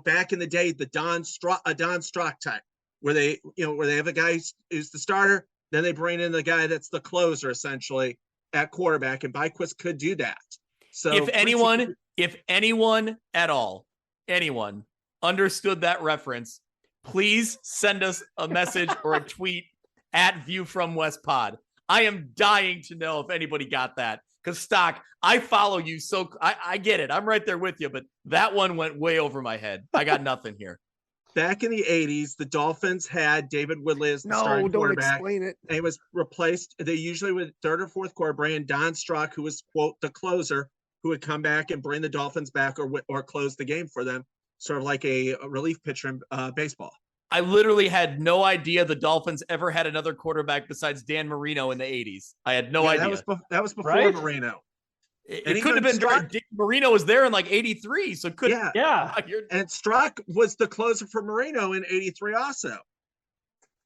back in the day, the Don Strock type, where they have a guy who's the starter, then they bring in the guy that's the closer essentially at quarterback, and Byquist could do that. So if anyone at all, anyone understood that reference, please send us a message or a tweet at View from West Pod. I am dying to know if anybody got that. Because Stock, I follow you, so I get it. I'm right there with you, but that one went way over my head. I got nothing here. Back in the 80s, the Dolphins had David Woodley as the starting quarterback. Don't explain it. And he was replaced. They usually would third or fourth quarter bring in Don Strock, who was, quote, the closer, who would come back and bring the Dolphins back or close the game for them, sort of like a relief pitcher in baseball. I literally had no idea the Dolphins ever had another quarterback besides Dan Marino in the 80s. I had no idea. That was before Right? Marino. It could have been Marino was there in like 83, so it could. Yeah. And Strock was the closer for Marino in 83 also.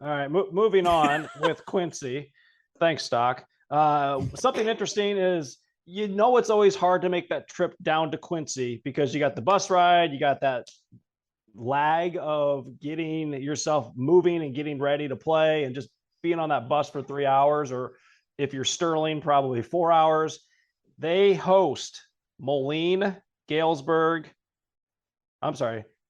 All right, moving on with Quincy. Thanks, Stock. Something interesting is, it's always hard to make that trip down to Quincy because you got the bus ride, you got that lag of getting yourself moving and getting ready to play and just being on that bus for 3 hours, or if you're Sterling, probably 4 hours. They host Moline, Galesburg.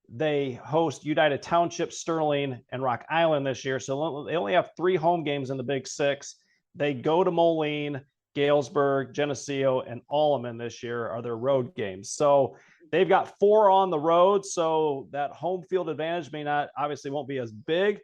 They host United Township, Sterling, and Rock Island this year. So they only have 3 home games in the Big Six. They go to Moline, Galesburg, Geneseo, and Alleman this year are their road games. So they've got 4 on the road. So that home field advantage obviously won't be as big,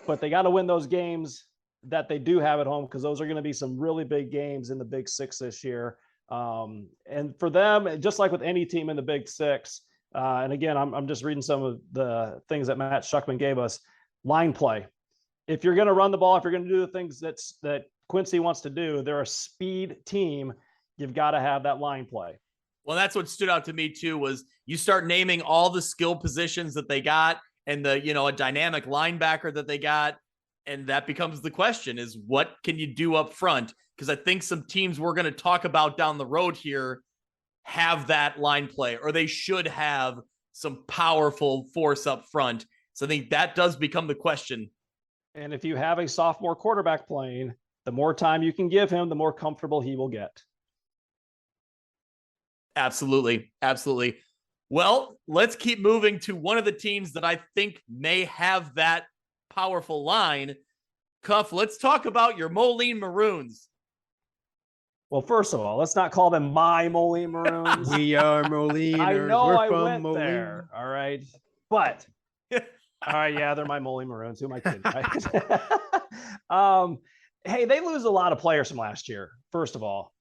but they got to win those games that they do have at home, because those are going to be some really big games in the Big Six this year. And for them, just like with any team in the Big Six, and again, I'm just reading some of the things that Matt Shuckman gave us. Line play. If you're going to run the ball, if you're going to do the things that Quincy wants to do, they're a speed team. You've got to have that line play. Well, that's what stood out to me too, was you start naming all the skill positions that they got and a dynamic linebacker that they got. And that becomes the question, is what can you do up front? Because I think some teams we're going to talk about down the road here have that line play, or they should have some powerful force up front. So I think that does become the question. And if you have a sophomore quarterback playing, the more time you can give him, the more comfortable he will get. Absolutely. Absolutely. Well, let's keep moving to one of the teams that I think may have that powerful line. Cuff, let's talk about your Moline Maroons. Well, first of all, let's not call them my Moline Maroons. We are Moliners. I know We're I from went Moline. there. All right. But all right, yeah, they're my Moline Maroons. Who am I kidding? Right? Hey, they lose a lot of players from last year, first of all.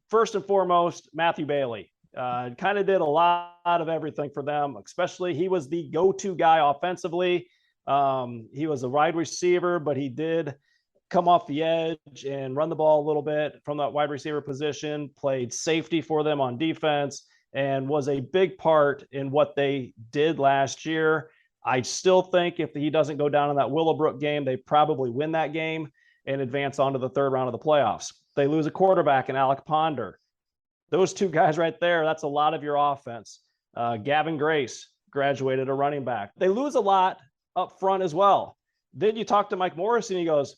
First and foremost, Matthew Bailey. Kind of did a lot of everything for them, especially he was the go-to guy offensively. He was a wide receiver, but he did come off the edge and run the ball a little bit from that wide receiver position, played safety for them on defense, and was a big part in what they did last year. I still think if he doesn't go down in that Willowbrook game, they probably win that game and advance on to the third round of the playoffs. They lose a quarterback in Alec Ponder. Those two guys right there, that's a lot of your offense. Gavin Grace graduated a running back. They lose a lot up front as well. Then you talk to Mike Morrissey and he goes,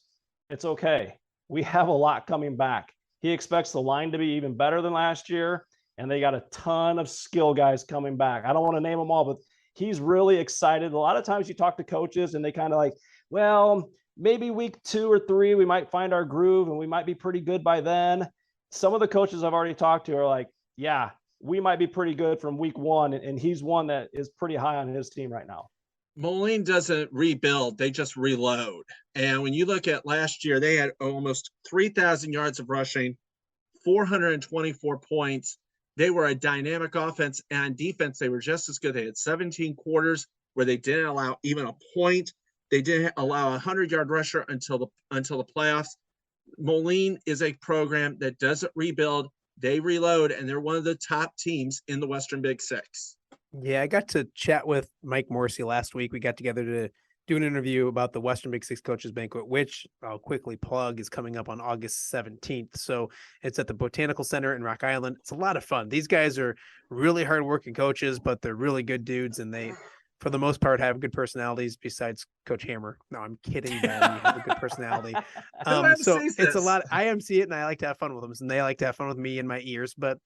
it's okay. We have a lot coming back. He expects the line to be even better than last year, and they got a ton of skill guys coming back. I don't want to name them all, but he's really excited. A lot of times you talk to coaches and they kind of like, well, maybe week 2 or 3, we might find our groove and we might be pretty good by then. Some of the coaches I've already talked to are like, yeah, we might be pretty good from week 1. And he's one that is pretty high on his team right now. Moline doesn't rebuild, they just reload. And when you look at last year, they had almost 3,000 yards of rushing, 424 points. They were a dynamic offense, and on defense, they were just as good. They had 17 quarters where they didn't allow even a point. They didn't allow a 100-yard rusher until the playoffs. Moline is a program that doesn't rebuild. They reload, and they're one of the top teams in the Western Big Six. Yeah, I got to chat with Mike Morrissey last week. We got together to do an interview about the Western Big Six Coaches Banquet, which I'll quickly plug is coming up on August 17th. So it's at the Botanical Center in Rock Island. It's a lot of fun. These guys are really hardworking coaches, but they're really good dudes, and they, for the most part, have good personalities besides Coach Hammer. No, I'm kidding. Ben. You have a good personality. So it's a lot. I MC it, and I like to have fun with them, and they like to have fun with me in my ears, but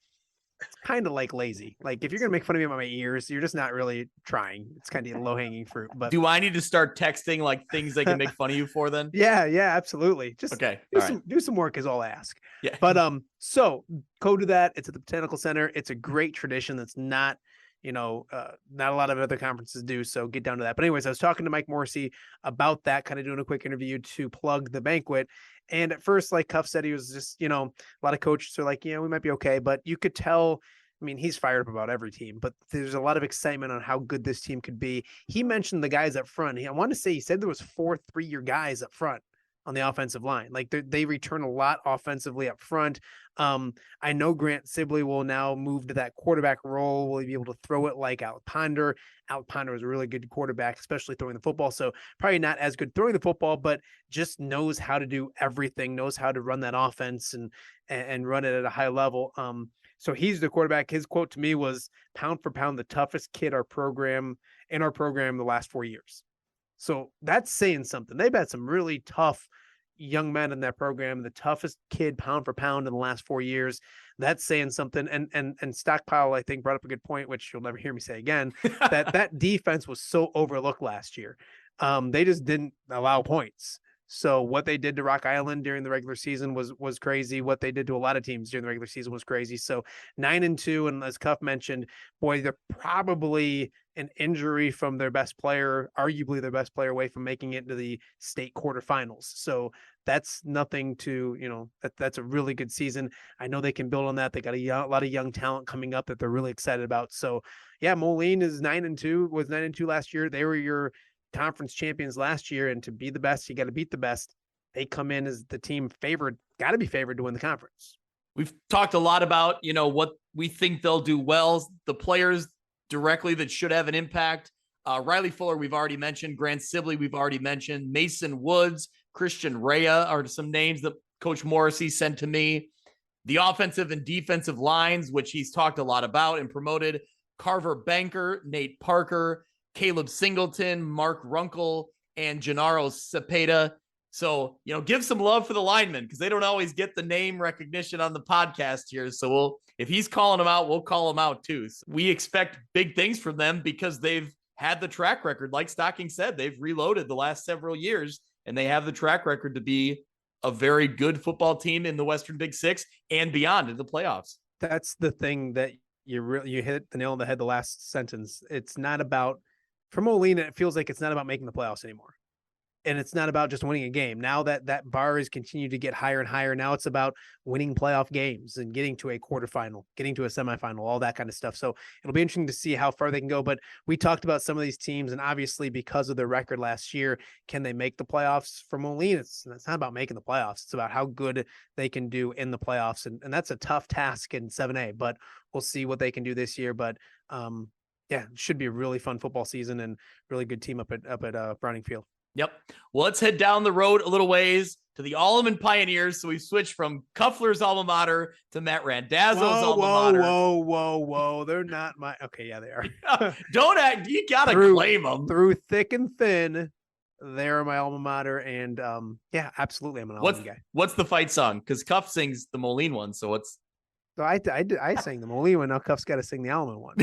it's kind of like lazy. Like if you're going to make fun of me about my ears, you're just not really trying. It's kind of low hanging fruit. But do I need to start texting like things they can make fun of you for then? Yeah, absolutely. Just okay. Do some work is all I ask. Yeah. But so go to that. It's at the Botanical Center. It's a great tradition that's not, not a lot of other conferences do. So get down to that. But anyways, I was talking to Mike Morrissey about that, kind of doing a quick interview to plug the banquet. And at first, like Cuff said, he was just, a lot of coaches are like, we might be okay. But you could tell, he's fired up about every team, but there's a lot of excitement on how good this team could be. He mentioned the guys up front. I want to say he said there was 4 3-year guys up front on the offensive line. Like they return a lot offensively up front. I know Grant Sibley will now move to that quarterback role. Will he be able to throw it like Alec Ponder? Alec Ponder was a really good quarterback, especially throwing the football. So probably not as good throwing the football, but just knows how to do everything, knows how to run that offense and run it at a high level. So he's the quarterback. His quote to me was, pound for pound, the toughest kid in our program the last 4 years. So that's saying something. They've had some really tough young men in that program, the toughest kid pound for pound in the last 4 years. That's saying something. And Stockpile, I think, brought up a good point, which you'll never hear me say again, that defense was so overlooked last year. They just didn't allow points. So what they did to Rock Island during the regular season was crazy. What they did to a lot of teams during the regular season was crazy. So 9-2, and as Cuff mentioned, boy, they're probably an injury from their best player, arguably their best player, away from making it into the state quarterfinals. So that's nothing to, that's a really good season. I know they can build on that. They got a lot of young talent coming up that they're really excited about. So yeah, Moline is 9-2, was 9-2 last year. They were your conference champions last year, and to be the best, you got to beat the best. They come in as the team favored, got to be favored to win the conference. We've talked a lot about, what we think they'll do well, the players directly that should have an impact. Riley Fuller, we've already mentioned. Grant Sibley, we've already mentioned. Mason Woods, Christian Rea are some names that Coach Morrissey sent to me. The offensive and defensive lines, which he's talked a lot about and promoted. Carver Banker, Nate Parker, Caleb Singleton, Mark Runkle, and Gennaro Cepeda. So, give some love for the linemen because they don't always get the name recognition on the podcast here. So if he's calling them out, we'll call them out too. So we expect big things from them because they've had the track record. Like Stocking said, they've reloaded the last several years and they have the track record to be a very good football team in the Western Big Six and beyond in the playoffs. That's the thing that you hit the nail on the head. The last sentence. It's not about, for Molina, it feels like it's not about making the playoffs anymore. And it's not about just winning a game. Now that bar has continued to get higher and higher. Now it's about winning playoff games and getting to a quarterfinal, getting to a semifinal, all that kind of stuff. So it'll be interesting to see how far they can go. But we talked about some of these teams, and obviously because of their record last year, can they make the playoffs? For Molina, it's not about making the playoffs. It's about how good they can do in the playoffs. And that's a tough task in 7A, but we'll see what they can do this year. But yeah, it should be a really fun football season and really good team up at Browning Field. Yep. Well, let's head down the road a little ways to the Alleman Pioneers. So we've switched from Kuffler's alma mater to Matt Randazzo's alma mater. Whoa. They're not my... Okay, yeah, they are. Don't act... You got to claim them. Through thick and thin, they're my alma mater. And yeah, absolutely, I'm an Alleman guy. What's the fight song? Because Cuff sings the Moline one, so what's... So I sang the Moline one. Now Cuff's got to sing the Alleman one.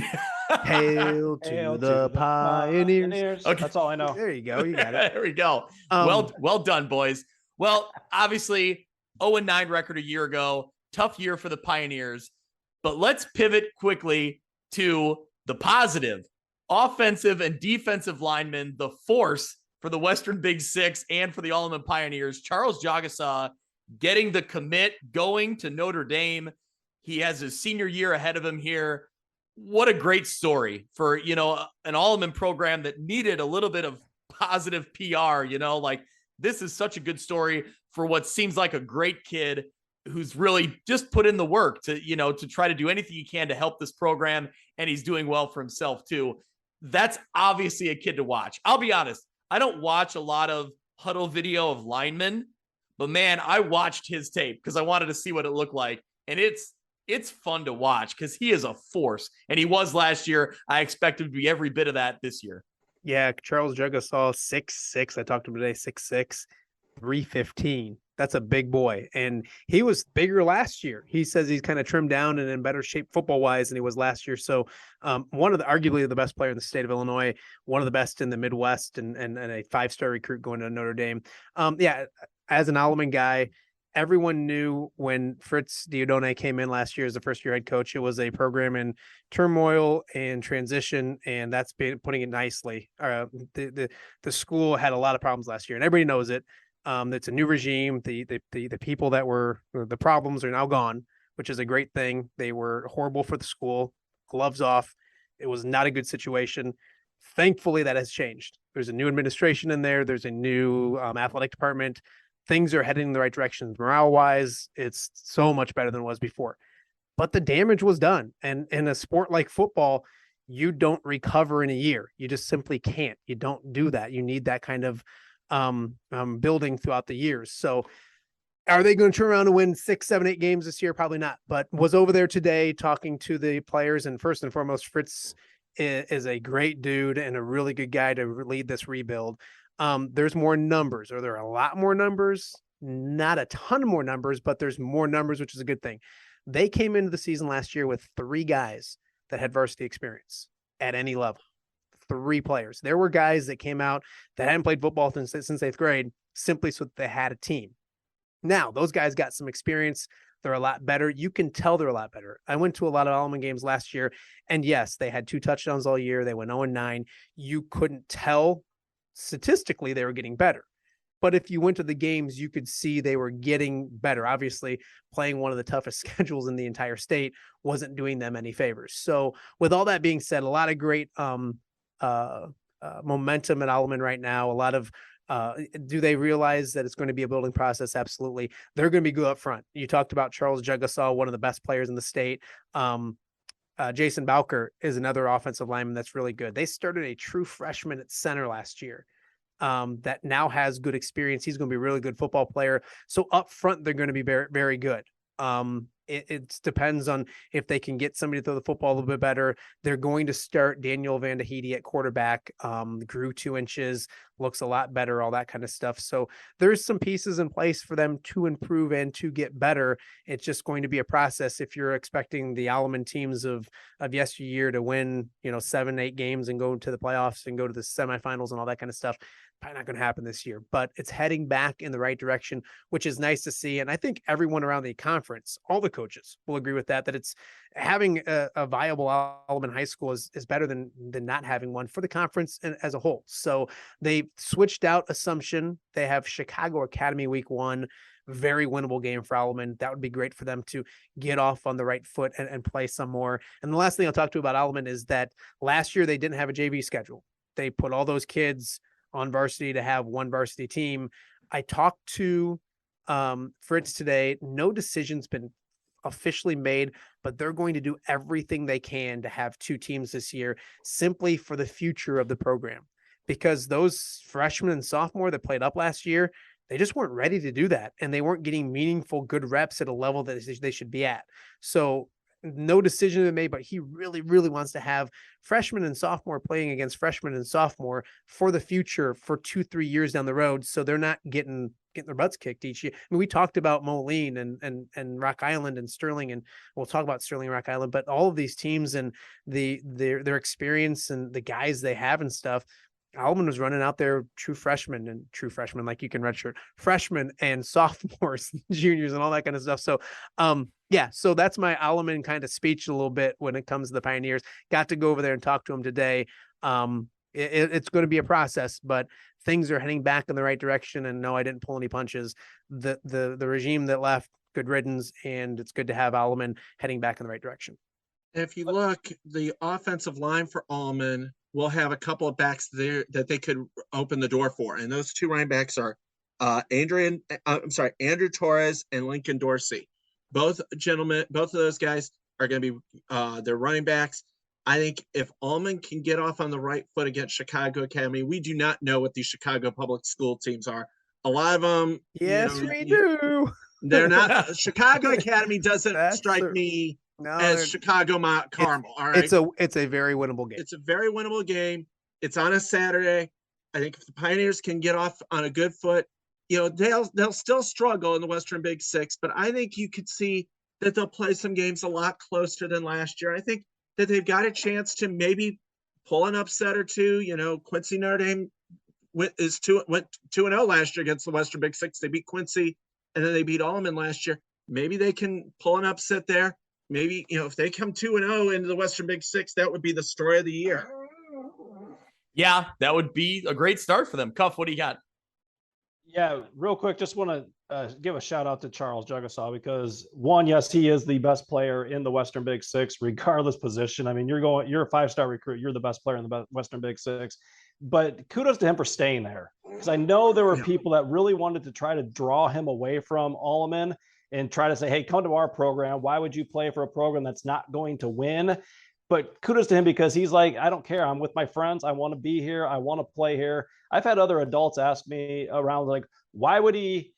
Hail to the Pioneers. Okay. That's all I know. There you go. You got it. There we go. Well done, boys. Well, obviously, 0-9 record a year ago. Tough year for the Pioneers. But let's pivot quickly to the positive. Offensive and defensive linemen, the force for the Western Big Six and for the Alleman Pioneers. Charles Jagasaw getting the commit, going to Notre Dame. He has his senior year ahead of him here. What a great story for, an Alleman program that needed a little bit of positive PR, like this is such a good story for what seems like a great kid who's really just put in the work to try to do anything he can to help this program. And he's doing well for himself too. That's obviously a kid to watch. I'll be honest. I don't watch a lot of huddle video of linemen, but man, I watched his tape because I wanted to see what it looked like. And it's fun to watch because he is a force, and he was last year. I expect him to be every bit of that this year. Yeah, Charles Jagasaw, 6'6". I talked to him today, 6'6", 315. That's a big boy, and he was bigger last year. He says he's kind of trimmed down and in better shape football-wise than he was last year. So arguably the best player in the state of Illinois, one of the best in the Midwest, and a 5-star recruit going to Notre Dame. Yeah, as an Alleman guy, everyone knew when Fritz Diodone came in last year as the first-year head coach, it was a program in turmoil and transition, and that's been putting it nicely. The school had a lot of problems last year, and everybody knows it. It's a new regime. The people that were the problems are now gone, which is a great thing. They were horrible for the school. Gloves off. It was not a good situation. Thankfully, that has changed. There's a new administration in there. There's a new athletic department. Things are heading in the right direction. Morale-wise, it's so much better than it was before. But the damage was done. And in a sport like football, you don't recover in a year. You just simply can't. You don't do that. You need that kind of building throughout the years. So are they going to turn around and win 6, 7, 8 games this year? Probably not. But was over there today talking to the players. And first and foremost, Fritz is a great dude and a really good guy to lead this rebuild. There's more numbers, or there are a lot more numbers, not a ton more numbers, but there's more numbers, which is a good thing. They came into the season last year with 3 guys that had varsity experience at any level. 3 players. There were guys that came out that hadn't played football since 8th grade, simply so that they had a team. Now, those guys got some experience. They're a lot better. You can tell they're a lot better. I went to a lot of Alleman games last year, and yes, they had 2 touchdowns all year. They went 0-9. You couldn't tell statistically they were getting better, but if you went to the games, you could see they were getting better. Obviously, playing one of the toughest schedules in the entire state wasn't doing them any favors. So with all that being said, a lot of great momentum at Alleman right now. A lot of do they realize that it's going to be a building process? Absolutely. They're going to be good up front. You talked about Charles Jagasaw, one of the best players in the state. Jason Bowker is another offensive lineman that's really good. They started a true freshman at center last year that now has good experience. He's going to be a really good football player. So up front, they're going to be very, very good. it depends on if they can get somebody to throw the football a little bit better. They're going to start Daniel Van de Heede at quarterback. Grew 2 inches, looks a lot better, all that kind of stuff. So there's some pieces in place for them to improve and to get better. It's just going to be a process. If you're expecting the Alleman teams of yesteryear to win, 7-8 games and go to the playoffs and go to the semifinals and all that kind of stuff, probably not going to happen this year, but it's heading back in the right direction, which is nice to see. And I think everyone around the conference, all the coaches will agree with that it's having a viable Alleman high school is better than not having one for the conference and as a whole. So they switched out Assumption. They have Chicago Academy week 1, very winnable game for Alleman. That would be great for them to get off on the right foot and play some more. And the last thing I'll talk to about Alleman is that last year they didn't have a JV schedule. They put all those kids on varsity to have one varsity team. I talked to Fritz today. No decision's been officially made, but they're going to do everything they can to have 2 teams this year, simply for the future of the program. Because those freshmen and sophomore that played up last year, they just weren't ready to do that. And they weren't getting meaningful, good reps at a level that they should be at. So no decision to be made, but he really, really wants to have freshmen and sophomore playing against freshmen and sophomore for the future for 2-3 years down the road. So they're not getting their butts kicked each year. I mean, we talked about Moline and Rock Island and Sterling, and we'll talk about Sterling and Rock Island, but all of these teams and their experience and the guys they have and stuff. Alleman was running out there true freshmen, like you can redshirt freshmen and sophomores, juniors, and all that kind of stuff. So, so that's my Alleman kind of speech a little bit when it comes to the Pioneers. Got to go over there and talk to them today. It's going to be a process, but things are heading back in the right direction. And no, I didn't pull any punches. The regime that left, good riddance, and it's good to have Alleman heading back in the right direction. If you look, the offensive line for Alleman will have a couple of backs there that they could open the door for. And those 2 running backs are Andrew Torres and Lincoln Dorsey. Both of those guys are going to be their running backs. I think if Alleman can get off on the right foot against Chicago Academy, we do not know what these Chicago public school teams are. A lot of them. Yes, we do. They're not. Chicago Academy doesn't strike me as Chicago Mount Carmel. All right. It's a very winnable game. It's a very winnable game. It's on a Saturday. I think if the Pioneers can get off on a good foot, they'll still struggle in the Western Big Six, but I think you could see that they'll play some games a lot closer than last year. I think that they've got a chance to maybe pull an upset or two. Quincy Notre Dame went 2-0 last year against the Western Big Six. They beat Quincy and then they beat Alleman last year. Maybe they can pull an upset there. Maybe, if they come 2-0 into the Western Big Six, that would be the story of the year. Yeah, that would be a great start for them. Cuff, what do you got? Yeah, real quick, just want to give a shout out to Charles Jagasaw because one, yes, he is the best player in the Western Big Six, regardless position. I mean, you're a 5-star recruit. You're the best player in the Western Big Six, but kudos to him for staying there. Because I know there were people that really wanted to try to draw him away from Alleman and try to say, hey, come to our program. Why would you play for a program that's not going to win? But kudos to him because he's like, I don't care. I'm with my friends. I want to be here. I want to play here. I've had other adults ask me around, like, why would he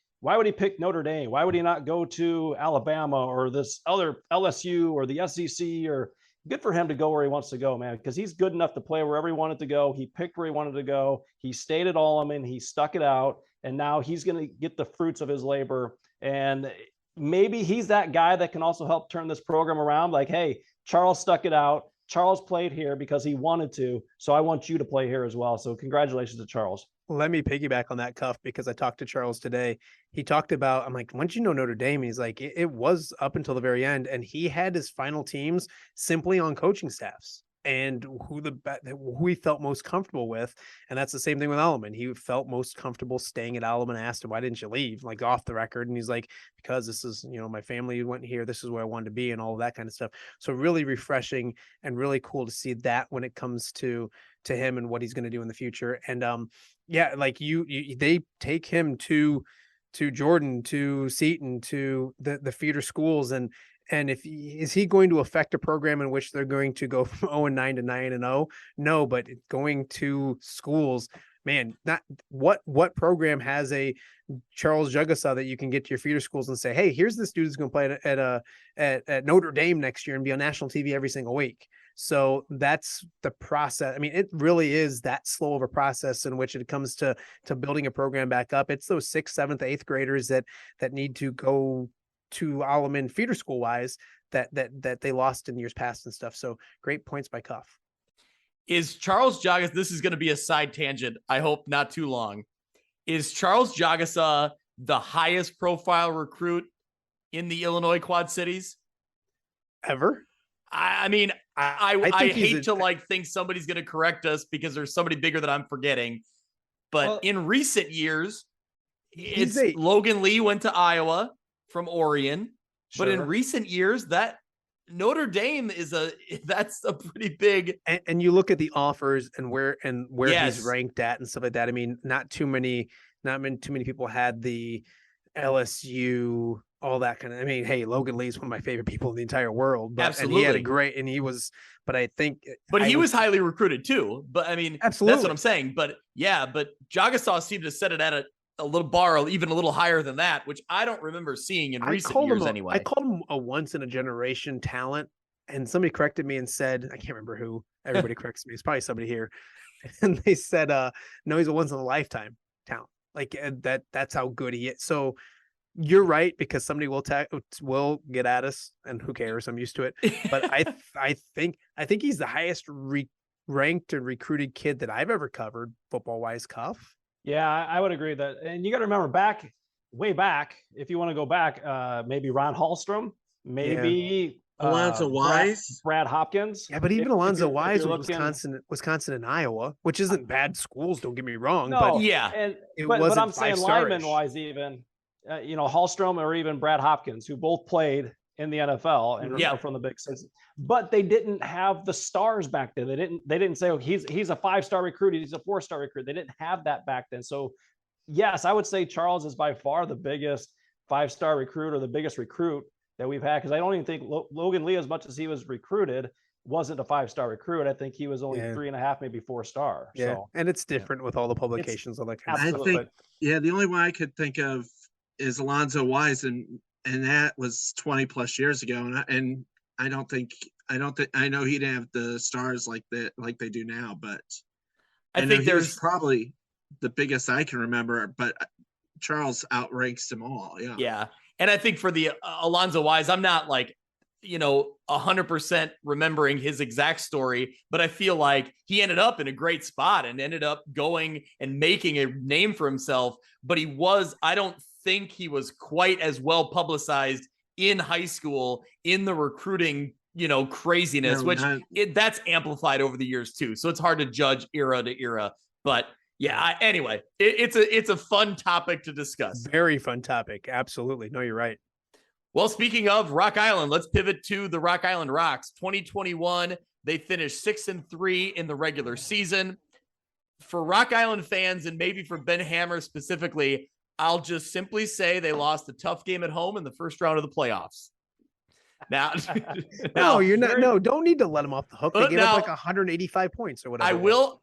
pick Notre Dame? Why would he not go to Alabama or this other LSU or the SEC? Or good for him to go where he wants to go, man, because he's good enough to play wherever he wanted to go. He picked where he wanted to go. He stayed at Alleman. He stuck it out. And now he's going to get the fruits of his labor. And maybe he's that guy that can also help turn this program around. Like, hey, Charles stuck it out. Charles played here because he wanted to. So I want you to play here as well. So congratulations to Charles. Let me piggyback on that, Cuff, because I talked to Charles today. He talked about, I'm like, when did you know Notre Dame? He's like, it was up until the very end. And he had his final teams simply on coaching staffs and who he felt most comfortable with. And that's the same thing with Alleman. He felt most comfortable staying at Alleman. Asked him, why didn't you leave? Like, off the record. And he's like, because this is, my family went here. This is where I wanted to be and all of that kind of stuff. So really refreshing and really cool to see that when it comes to him and what he's going to do in the future. And like they take him to Jordan, to Seton, to the feeder schools. And is he going to affect a program in which they're going to go from 0-9 to 9-0? No, but going to schools man, not what program has a Charles Jagasaw that you can get to your feeder schools and say, hey, here's this dude who's going to play at Notre Dame next year and be on national TV every single week. So that's the process. I mean, it really is that slow of a process in which it comes to building a program back up. It's those 6th, 7th, 8th graders that need to go to Alleman feeder school wise that they lost in years past and stuff. So great points by Cuff. Is Charles Jagasaw, this is going to be a side tangent, I hope not too long. Is Charles Jagasaw the highest profile recruit in the Illinois Quad Cities? Ever? I mean, I hate to think somebody's going to correct us because there's somebody bigger that I'm forgetting. But in recent years, Logan Lee went to Iowa from Orion. Sure. But in recent years, that Notre Dame that's a pretty big. And you look at the offers and where he's ranked at and stuff like that. I mean, not too many people had the LSU, all that kind of. I mean, hey, Logan Lee is one of my favorite people in the entire world. But, absolutely, and he had a great, and he was. But I think, he was highly recruited too. But I mean, absolutely, that's what I'm saying. But yeah, but Jagasaw seemed to set it at a little bar, even a little higher than that, which I don't remember seeing in recent years anyway. I called him a once in a generation talent, and somebody corrected me and said, I can't remember who. Everybody corrects me. It's probably somebody here. And they said, no, he's a once in a lifetime talent. Like that's how good he is. So you're right, because somebody will get at us, and who cares? I'm used to it. But I think he's the highest ranked and recruited kid that I've ever covered football wise. Cuff. Yeah, I would agree that. And you got to remember way back, if you want to go back, maybe Ron Hallstrom, maybe Alonzo Wise, Brad Hopkins. Yeah, but even Alonzo Wise was Wisconsin and Iowa, which isn't bad schools. Don't get me wrong. No, but yeah, but I'm saying lineman wise, even Hallstrom or even Brad Hopkins, who both played in the NFL and are from the Big Six, but they didn't have the stars back then. They didn't say, oh, he's a 5-star recruit, he's a 4-star recruit. They didn't have that back then. So yes, I would say Charles is by far the biggest 5-star recruit, or the biggest recruit that we've had. Because I don't even think Logan Lee, as much as he was recruited, wasn't a 5-star recruit. I think he was only 3.5, maybe 4-star. Yeah, so, and it's different with all the publications, all that kind of stuff. I think, the only one I could think of is Alonzo Wise, and that was 20 plus years ago. And I know he didn't have the stars like they do now, but I think there's probably the biggest I can remember, but Charles outranks them all. Yeah. Yeah. And I think for the Alonzo Wise, I'm not 100% remembering his exact story, but I feel like he ended up in a great spot and ended up going and making a name for himself. But I don't think he was quite as well publicized in high school in the recruiting, craziness, that's amplified over the years too. So it's hard to judge era to era, but yeah, anyway, it's a fun topic to discuss. Very fun topic. Absolutely. No, you're right. Well, speaking of Rock Island, let's pivot to the Rock Island Rocks. 2021, they finished 6-3 in the regular season. For Rock Island fans, and maybe for Ben Hammer specifically, I'll just simply say they lost a tough game at home in the first round of the playoffs. Now, no, you're not. No, don't need to let them off the hook. They gave up 185 points or whatever.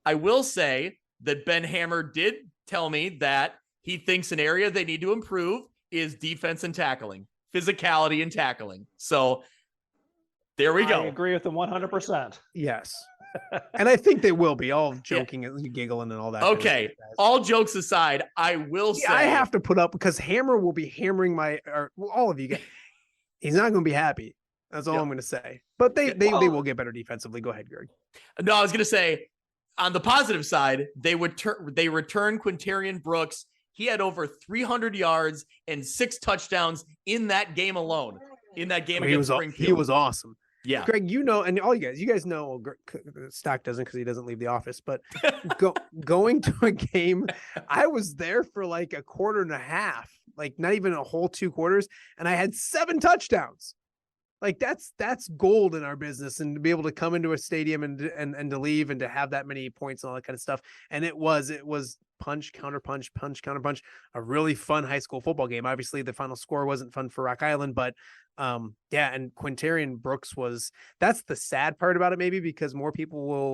I will say that Ben Hammer did tell me that he thinks an area they need to improve is defense and tackling, physicality and tackling. So there we go. I agree with him 100%. Yes. And I think they will be, all joking and giggling and all that. Okay. All jokes aside, I will say I have to put up, because Hammer will be hammering all of you guys. He's not going to be happy. That's all I'm going to say. But they will get better defensively. Go ahead, Greg. No, I was going to say, on the positive side, they return Quintarion Brooks. He had over 300 yards and 6 touchdowns in that game alone. In that game against Springfield. He was awesome. Yeah. Greg, and all you guys know, Stock doesn't, because he doesn't leave the office, but going to a game, I was there for like a quarter and a half, like not even a whole 2 quarters, and I had 7 touchdowns. Like that's gold in our business, and to be able to come into a stadium and to leave and to have that many points and all that kind of stuff. And it was punch, counter punch, punch, counter punch, a really fun high school football game. Obviously the final score wasn't fun for Rock Island, but and Quintarion Brooks that's the sad part about it, maybe, because more people will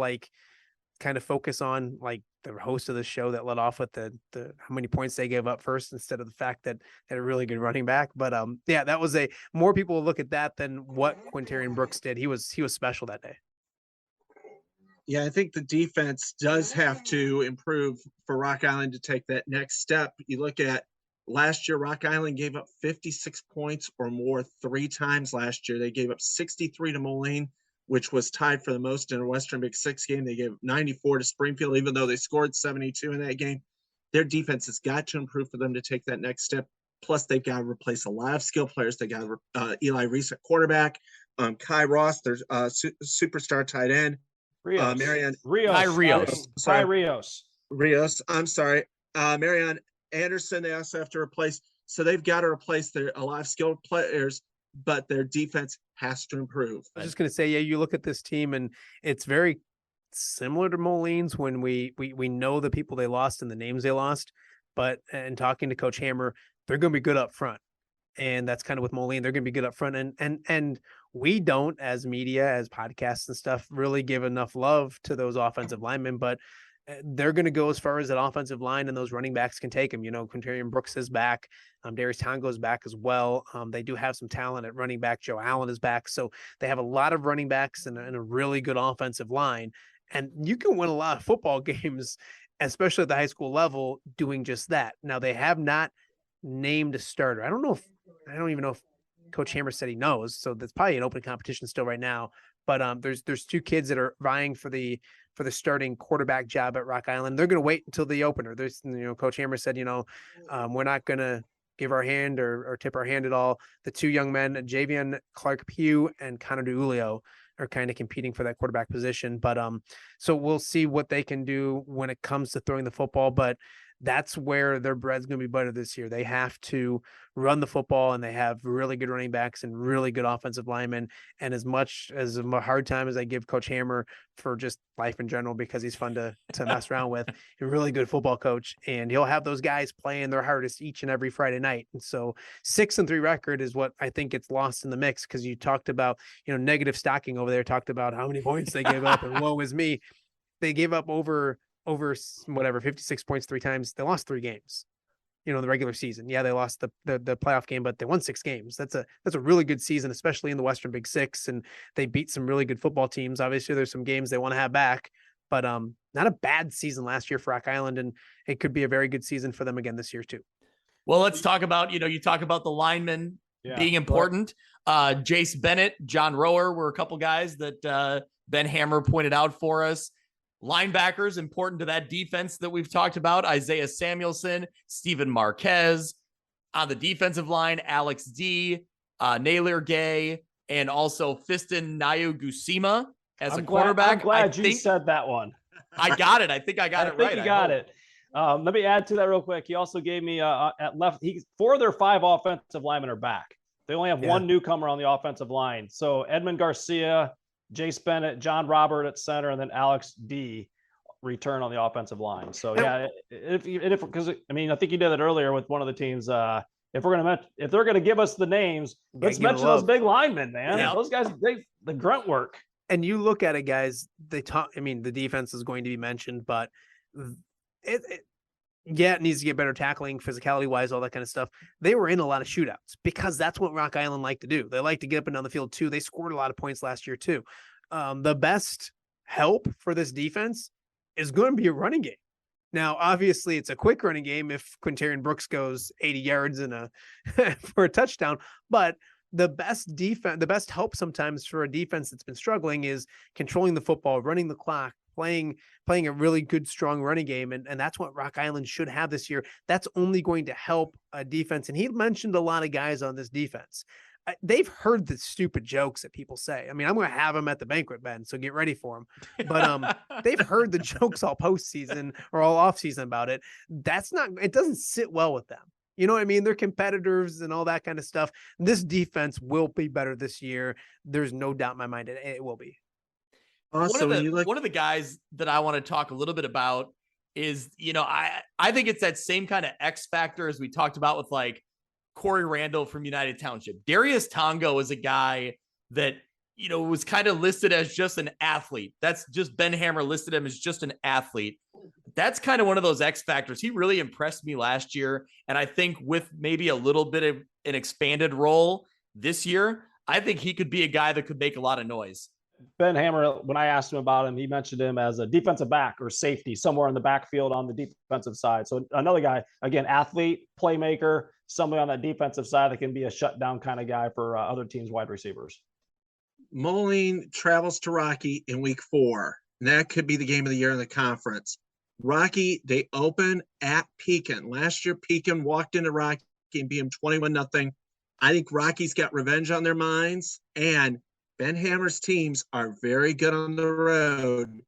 kind of focus on like the host of the show that led off with the how many points they gave up first instead of the fact that they had a really good running back. But yeah, that was more people will look at that than what Quintarion Brooks did. He was special that day. Yeah, I think the defense does have to improve for Rock Island to take that next step. You look at last year, Rock Island gave up 56 points or more 3 times last year. They gave up 63 to Moline, which was tied for the most in a Western Big Six game. They gave 94 to Springfield, even though they scored 72 in that game. Their defense has got to improve for them to take that next step. Plus, they've got to replace a lot of skill players. They got Eli Reese at quarterback, Kai Ross, their superstar tight end. Rios. Rios. I'm sorry. Marianne Anderson, they also have to replace. So they've got to replace a lot of skilled players, but their defense has to improve. I was just going to say, yeah, you look at this team and it's very similar to Moline's when we know the people they lost and the names they lost, but in talking to Coach Hammer, they're going to be good up front. And that's kind of with Moline. They're going to be good up front. And we don't, as media, as podcasts and stuff, really give enough love to those offensive linemen, but they're going to go as far as that offensive line and those running backs can take them. You know, Quintarion Brooks is back. Darius Tongo is back as well. They do have some talent at running back. Joe Allen is back. So they have a lot of running backs and a really good offensive line. And you can win a lot of football games, especially at the high school level, doing just that. Now, they have not named a starter. I don't even know if Coach Hammer said he knows. So that's probably an open competition still right now. But there's 2 kids that are vying for the starting quarterback job at Rock Island. They're going to wait until the opener. Coach Hammer said, we're not going to give our hand or tip our hand at all. The 2 young men, Javian Clark Pugh and Connor DeUlio, are kind of competing for that quarterback position. But so we'll see what they can do when it comes to throwing the football. But that's where their bread's going to be better this year. They have to run the football, and they have really good running backs and really good offensive linemen. And as much as a hard time as I give Coach Hammer for just life in general, because he's fun to mess around with, he's a really good football coach, and he'll have those guys playing their hardest each and every Friday night. And so 6-3 record is what I think gets lost in the mix, because you talked about, negative stocking over there, talked about how many points they gave up, and woe is me. They gave up over 56 points 3 times. They lost 3 games, the regular season. Yeah, they lost the playoff game, but they won 6 games. That's a really good season, especially in the Western Big Six. And they beat some really good football teams. Obviously, there's some games they want to have back, but not a bad season last year for Rock Island. And it could be a very good season for them again this year too. Well, let's talk about, you talk about the linemen being important. Jace Bennett, John Rower were a couple guys that Ben Hammer pointed out for us. Linebackers important to that defense that we've talked about. Isaiah Samuelson, Stephen Marquez. On the defensive line, Alex D, Naylor Gay, and also Fiston Nayugusima as a quarterback. I'm glad you said that one. I got it. I think I got it right. You got it. Let me add to that real quick. He also gave me at left. 4 of their 5 offensive linemen are back. They only have 1 newcomer on the offensive line. So Edmund Garcia, Jace Bennett, John Robert at center, and then Alex D return on the offensive line. So because I think you did it earlier with one of the teams. If they're gonna give us the names, let's mention those big linemen, man. Yeah. Those guys, the grunt work. And you look at it, guys. The defense is going to be mentioned, but it needs to get better tackling, physicality wise, all that kind of stuff. They were in a lot of shootouts because that's what Rock Island like to do. They like to get up and down the field too. They scored a lot of points last year too. The best help for this defense is going to be a running game. Now, obviously, it's a quick running game if Quintarion Brooks goes 80 yards for a touchdown. But the best help sometimes for a defense that's been struggling is controlling the football, running the clock, playing a really good, strong running game. And that's what Rock Island should have this year. That's only going to help a defense. And he mentioned a lot of guys on this defense. They've heard the stupid jokes that people say. I'm going to have them at the banquet, Ben, so get ready for them. But they've heard the jokes all postseason or all offseason about it. It doesn't sit well with them. You know what I mean? They're competitors and all that kind of stuff. This defense will be better this year. There's no doubt in my mind it will be. Also, one of the guys that I want to talk a little bit about is, I think it's that same kind of X factor as we talked about with like Corey Randall from United Township. Darius Tongo is a guy that, was kind of listed as just an athlete. That's just Ben Hammer listed him as just an athlete. That's kind of one of those X factors. He really impressed me last year. And I think with maybe a little bit of an expanded role this year, I think he could be a guy that could make a lot of noise. Ben Hammer, when I asked him about him, he mentioned him as a defensive back or safety somewhere in the backfield on the defensive side. So another guy, again, athlete, playmaker, somebody on that defensive side that can be a shutdown kind of guy for other teams' wide receivers. Moline travels to Rocky in week 4. And that could be the game of the year in the conference. Rocky, they open at Pekin. Last year, Pekin walked into Rocky and beat him 21-0. I think Rocky's got revenge on their minds. And Ben Hammer's teams are very good on the road.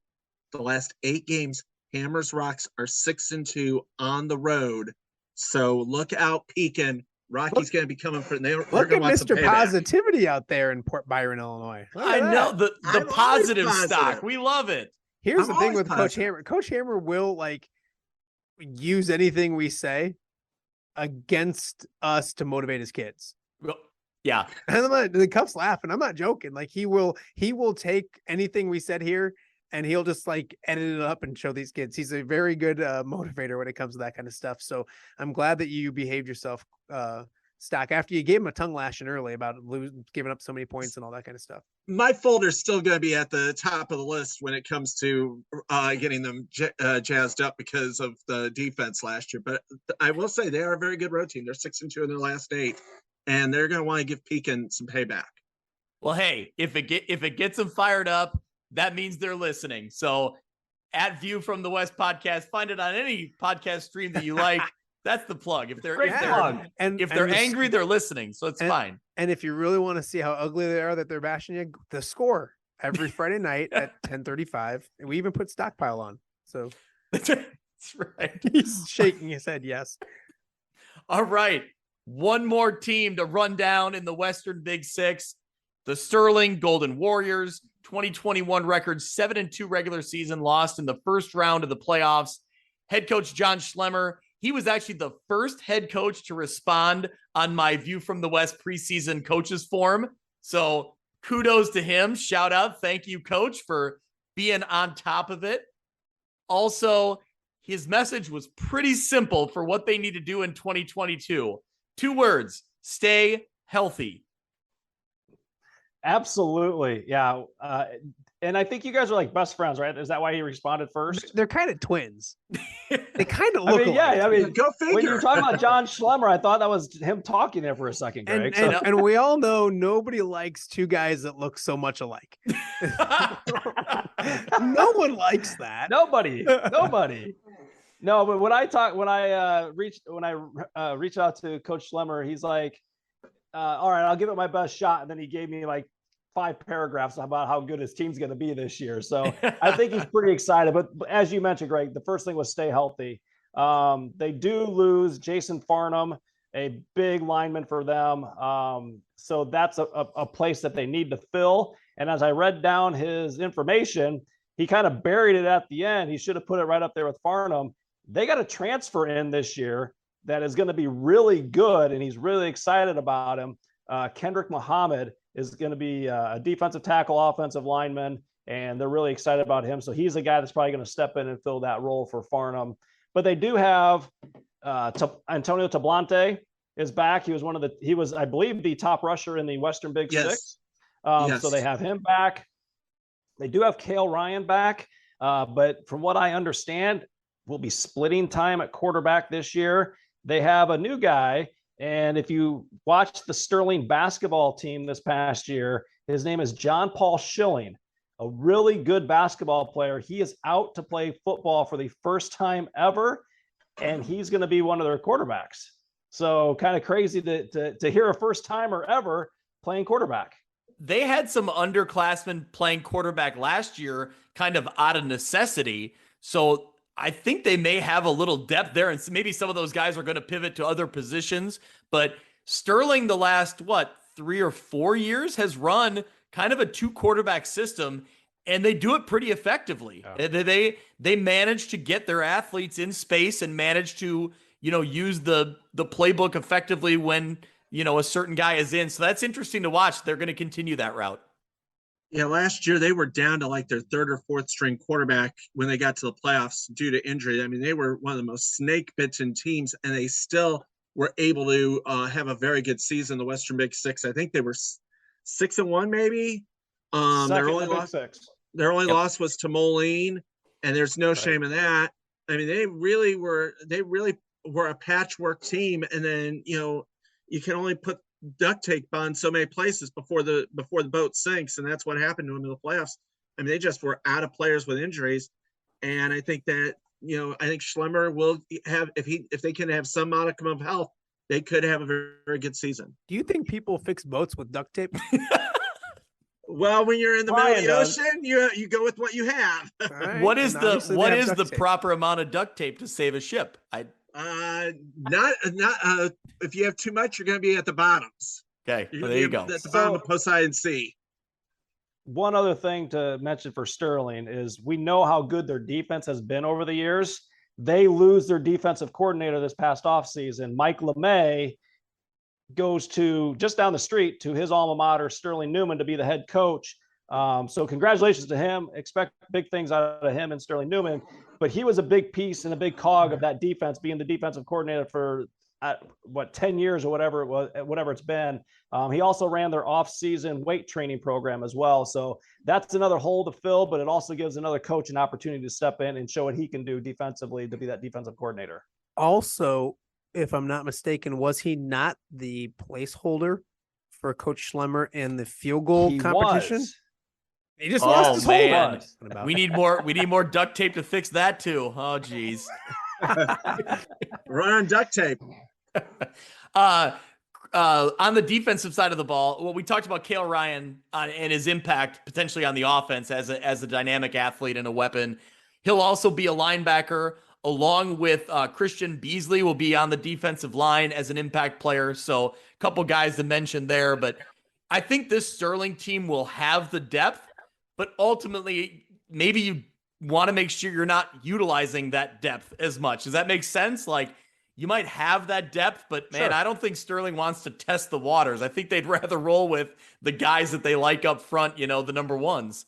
The last 8 games, Hammer's Rocks are 6-2 on the road. So look out, Pekin. Rocky's going to be coming for. Look at Mr. Positivity out there in Port Byron, Illinois. I know the positive stock. We love it. Here's the thing with Coach Hammer. Coach Hammer will use anything we say against us to motivate his kids. Well, yeah. And the Cuff's laughing. I'm not joking. He will take anything we said here and he'll just edit it up and show these kids. He's a very good motivator when it comes to that kind of stuff. So I'm glad that you behaved yourself, Stock, after you gave him a tongue lashing early about giving up so many points and all that kind of stuff. My folder's still going to be at the top of the list when it comes to getting them jazzed up because of the defense last year. But I will say they are a very good road team. They're 6-2 in their last 8, and they're going to want to give Pekin some payback. Well, hey, if it gets them fired up, that means they're listening. So at View from the West podcast, find it on any podcast stream that you like. That's the plug. If they're angry, they're listening. So it's fine. And if you really want to see how ugly they are that they're bashing you, The Score every Friday night at 10:35. And we even put Stockpile on. So that's right. He's shaking his head. Yes. All right. One more team to run down in the Western Big Six. The Sterling Golden Warriors, 2021 record, 7-2 regular season, lost in the first round of the playoffs. Head coach John Schlemmer, he was actually the first head coach to respond on my View from the West preseason coaches forum. So kudos to him. Shout out. Thank you, coach, for being on top of it. Also, his message was pretty simple for what they need to do in 2022. 2 words: stay healthy. Absolutely. Yeah. And I think you guys are best friends, right? Is that why he responded first? They're kind of twins. They kind of look alike. Yeah, go figure. When you were talking about John Schlemmer, I thought that was him talking there for a second, Greg. And we all know nobody likes 2 guys that look so much alike. No one likes that. Nobody. No, but when I reached out to Coach Schlemmer, he's like, all right, I'll give it my best shot. And then he gave me 5 paragraphs about how good his team's going to be this year. So I think he's pretty excited. But as you mentioned, Greg, the first thing was stay healthy. They do lose Jason Farnham, a big lineman for them. So that's a place that they need to fill. And as I read down his information, he kind of buried it at the end. He should have put it right up there with Farnham. They got a transfer in this year that is going to be really good, and he's really excited about him. Kendrick Muhammad is going to be a defensive tackle, offensive lineman, and they're really excited about him. So he's a guy that's probably going to step in and fill that role for Farnham. But they do have Antonio Tablante is back. He was, I believe, the top rusher in the Western Big Six. So they have him back. They do have Cale Ryan back, but from what I understand, we'll be splitting time at quarterback this year. They have a new guy, and if you watch the Sterling basketball team this past year, his name is John Paul Schilling, a really good basketball player. He is out to play football for the first time ever, and he's going to be one of their quarterbacks. So kind of crazy to hear a first-timer ever playing quarterback. They had some underclassmen playing quarterback last year, kind of out of necessity. So I think they may have a little depth there, and maybe some of those guys are going to pivot to other positions. But Sterling, the last, 3 or 4 years, has run kind of a 2 quarterback system, and they do it pretty effectively. Yeah. They manage to get their athletes in space and manage to, use the playbook effectively when, a certain guy is in. So that's interesting to watch. They're going to continue that route. Yeah, last year they were down to like their third or fourth string quarterback when they got to the playoffs due to injury. I mean, they were one of the most snake bitten teams, and they still were able to have a very good season. The Western Big Six, I think they were 6-1, maybe. Second in the Big Six. Their only Yep. loss was to Moline, and there's no shame in that. I mean, they really were a patchwork team, and then you can only put duct tape on so many places before the boat sinks, and that's what happened to them in the playoffs. I mean, they just were out of players with injuries, and I think that I think Schlemmer will have if they can have some modicum of health, they could have a very, very good season. Do you think people fix boats with duct tape? Well, when you're in the middle of the ocean, you go with what you have. Right. What is And obviously they what have is duct the tape. proper amount of duct tape to save a ship? Not if you have too much, you're going to be at the bottoms. Okay, You're well, going there to you be go. at the bottom of Poseidon Sea. One other thing to mention for Sterling is we know how good their defense has been over the years. They lose their defensive coordinator this past offseason. Mike LeMay goes to just down the street to his alma mater, Sterling Newman, to be the head coach. So congratulations to him. Expect big things out of him and Sterling Newman. But he was a big piece and a big cog of that defense, being the defensive coordinator for 10 years or whatever it's been. He also ran their off-season weight training program as well. So that's another hole to fill, but it also gives another coach an opportunity to step in and show what he can do defensively to be that defensive coordinator. Also, if I'm not mistaken, was he not the placeholder for Coach Schlemmer in the field goal competition? He just lost his whole man. We need more duct tape to fix that too. Oh geez. Run on duct tape. On the defensive side of the ball, well, we talked about Cale Ryan and his impact potentially on the offense as a dynamic athlete and a weapon. He'll also be a linebacker along with Christian Beasley will be on the defensive line as an impact player. So a couple guys to mention there, but I think this Sterling team will have the depth, but ultimately maybe you want to make sure you're not utilizing that depth as much. Does that make sense? Like you might have that depth, but man, Sure. I don't think Sterling wants to test the waters. I think they'd rather roll with the guys that they like up front, the number ones.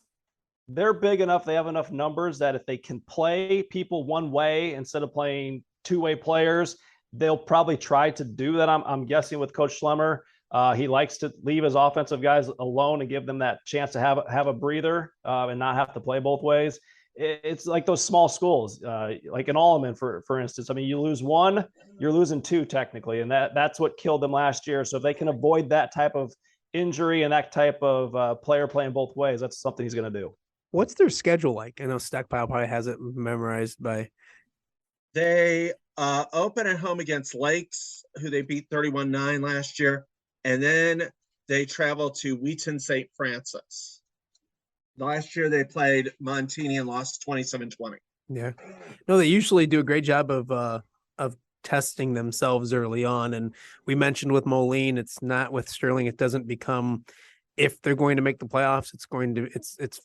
They're big enough. They have enough numbers that if they can play people one way instead of playing two-way players, they'll probably try to do that. I'm guessing with Coach Schlemmer. He likes to leave his offensive guys alone and give them that chance to have a breather and not have to play both ways. It's like those small schools, like in Alleman, for instance. I mean, you lose one, you're losing two technically, and that's what killed them last year. So if they can avoid that type of injury and that type of player playing both ways, that's something he's going to do. What's their schedule like? I know Stackpile probably has it memorized by. They open at home against Lakes, who they beat 31-9 last year. And then they travel to Wheaton St. Francis. Last year they played Montini and lost 27-20. Yeah. No, they usually do a great job of testing themselves early on. And we mentioned with Moline, it's not with Sterling. It doesn't become, if they're going to make the playoffs, it's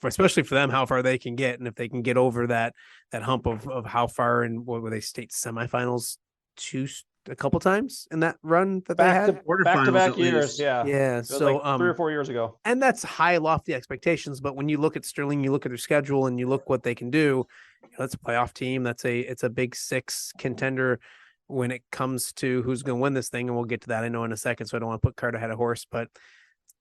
especially for them, how far they can get. And if they can get over that hump of how far, and what were they, state semifinals a couple times in that run that they had? Back-to-back years. Yeah. Yeah. So like 3 or 4 years ago. And that's high, lofty expectations. But when you look at Sterling, you look at their schedule and you look what they can do. That's a playoff team. It's a Big Six contender when it comes to who's going to win this thing. And we'll get to that, I know, in a second. So I don't want to put cart ahead of horse, but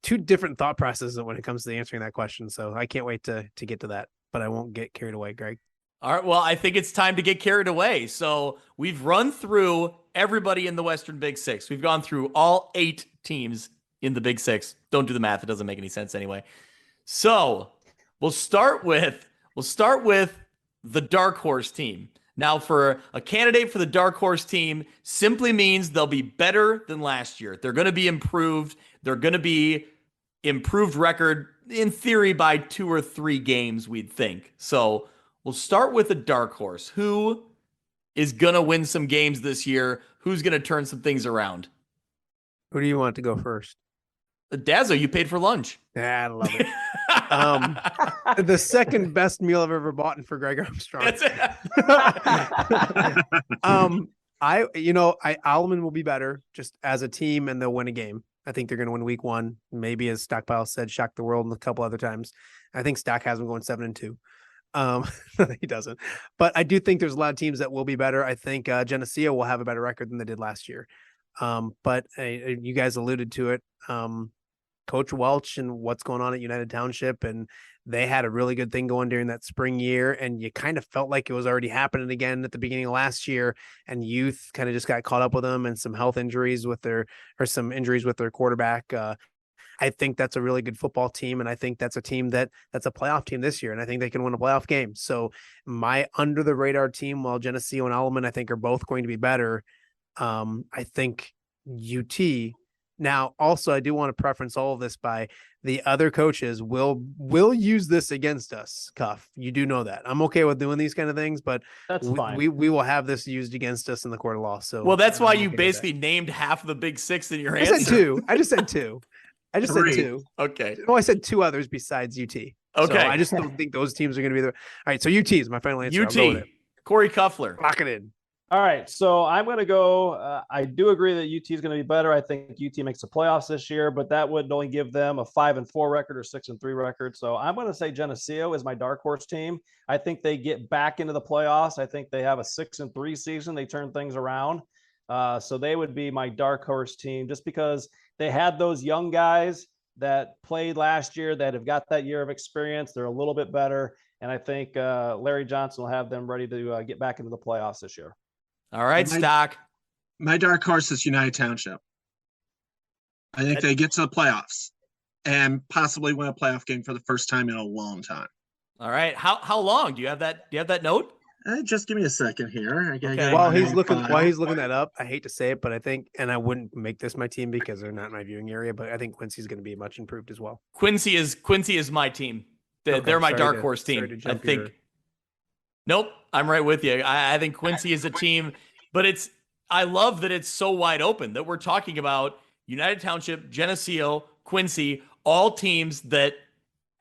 two different thought processes when it comes to answering that question. So I can't wait to get to that, but I won't get carried away, Greg. All right. Well, I think it's time to get carried away. So we've run through everybody in the Western Big Six. We've gone through all 8 teams in the Big Six. Don't do the math. It doesn't make any sense anyway. So we'll start with the dark horse team. Now, for a candidate for the dark horse team simply means they'll be better than last year. They're going to be improved. They're going to be improved record in theory by 2 or 3 games, we'd think. So we'll start with a dark horse. Who is going to win some games this year? Who's going to turn some things around? Who do you want to go first? Dazzo, you paid for lunch. Yeah, I love it. The second best meal I've ever bought for Greg Armstrong. That's it. Alleman will be better just as a team, and they'll win a game. I think they're going to win week 1. Maybe, as Stockpile said, shock the world a couple other times. I think Stock has them going 7-2. He doesn't, but I do think there's a lot of teams that will be better. I think Geneseo will have a better record than they did last year. But you guys alluded to it. Coach Welch and what's going on at United Township, and they had a really good thing going during that spring year, and you kind of felt like it was already happening again at the beginning of last year, and youth kind of just got caught up with them and some health injuries some injuries with their quarterback. I think that's a really good football team, and I think that's a team that's a playoff team this year, and I think they can win a playoff game. So my under the radar team, while Geneseo and Alleman I think are both going to be better, I think UT. Now, also, I do want to preference all of this by the other coaches will use this against us. Cuff, you do know that. I'm okay with doing these kind of things, but that's fine. We will have this used against us in the court of law. So, well, that's why you basically named half of the Big Six in your answer. I said two. I just said two. Said two. Okay. No, I said two others besides UT. Okay. So I just don't think those teams are going to be there. All right. So UT is my final answer. UT. Corey Kuffler. Lock it in. All right, so I'm going to go. I do agree that UT is going to be better. I think UT makes the playoffs this year, but that would only give them a 5-4 record or 6-3 record. So I'm going to say Geneseo is my dark horse team. I think they get back into the playoffs. I think they have a 6-3 season. They turn things around. So they would be my dark horse team just because they had those young guys that played last year that have got that year of experience. They're a little bit better. And I think Larry Johnson will have them ready to get back into the playoffs this year. All right, Stock. My dark horse is United Township. I think they get to the playoffs and possibly win a playoff game for the first time in a long time. All right. How long? Do you have that note? Just give me a second here. While he's looking that up, I hate to say it, but I think, and I wouldn't make this my team because they're not in my viewing area, but I think Quincy's going to be much improved as well. Quincy is my team. They're my dark horse team. I think. Nope, I'm right with you. I think Quincy is a team, but I love that it's so wide open that we're talking about United Township, Geneseo, Quincy, all teams that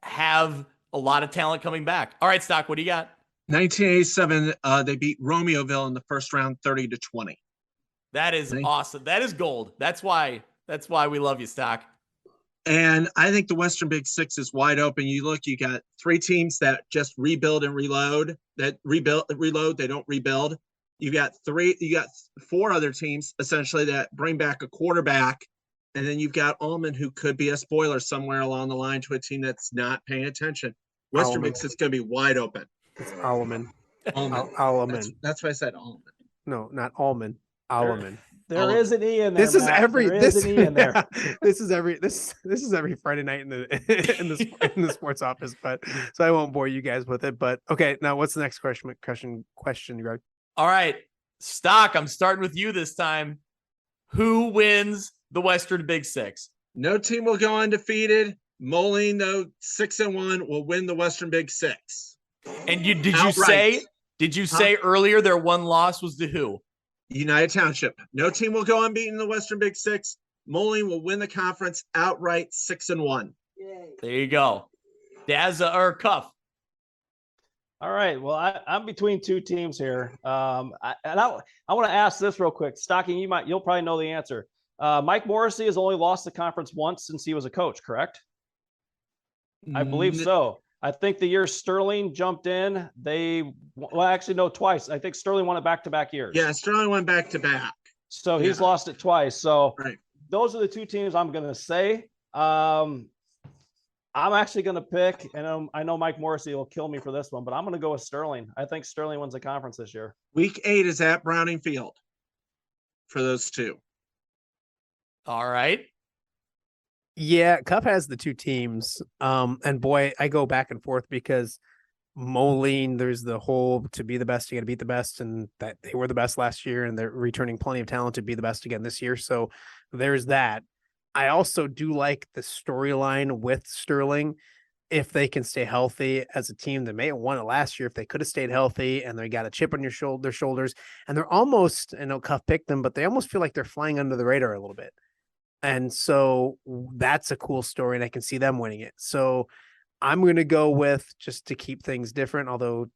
have a lot of talent coming back. All right, Stock, what do you got? 1987, they beat Romeoville in the first round 30-20. That is awesome. That is gold. That's why we love you, Stock. And I think the Western Big Six is wide open. You got 3 teams that just rebuild and reload, reload, they don't rebuild. You got 4 other teams essentially that bring back a quarterback. And then you've got Allman, who could be a spoiler somewhere along the line to a team that's not paying attention. Western Big Six is going to be wide open. It's Alleman. Alleman. That's why I said Allman. No, not Allman. Alleman. There is an E in there. This is Matt. every there is an E in there. Yeah, this is every Friday night in the sports office, but so I won't bore you guys with it. But okay, now what's the next question, Greg? All right, Stock, I'm starting with you this time. Who wins the Western Big Six? No team will go undefeated. Moline, though, 6-1, will win the Western Big Six. And did you say earlier their one loss was to who? United Township. No team will go unbeaten in the Western Big Six. Moline will win the conference outright 6-1. There you go. Dazza or Cuff. All right. Well, I'm between 2 teams here. I want to ask this real quick. Stocking, you'll probably know the answer. Mike Morrissey has only lost the conference once since he was a coach, correct? I believe so. I think the year Sterling jumped in, twice. I think Sterling won it back-to-back years. Yeah, Sterling went back-to-back. So he's lost it twice. So those are the 2 teams I'm going to say. I'm actually going to pick, and I know Mike Morrissey will kill me for this one, but I'm going to go with Sterling. I think Sterling wins the conference this year. Week 8 is at Browning Field for those 2. All right. Yeah, Cup has the 2 teams. And boy, I go back and forth because Moline, there's the whole to be the best, you got to beat the best, and that they were the best last year, and they're returning plenty of talent to be the best again this year. So there's that. I also do like the storyline with Sterling. If they can stay healthy as a team, they may have won it last year if they could have stayed healthy and they got a chip on their shoulders. And they're almost, I know Cuff picked them, but they almost feel like they're flying under the radar a little bit. And so that's a cool story, and I can see them winning it. So I'm going to go with, just to keep things different, although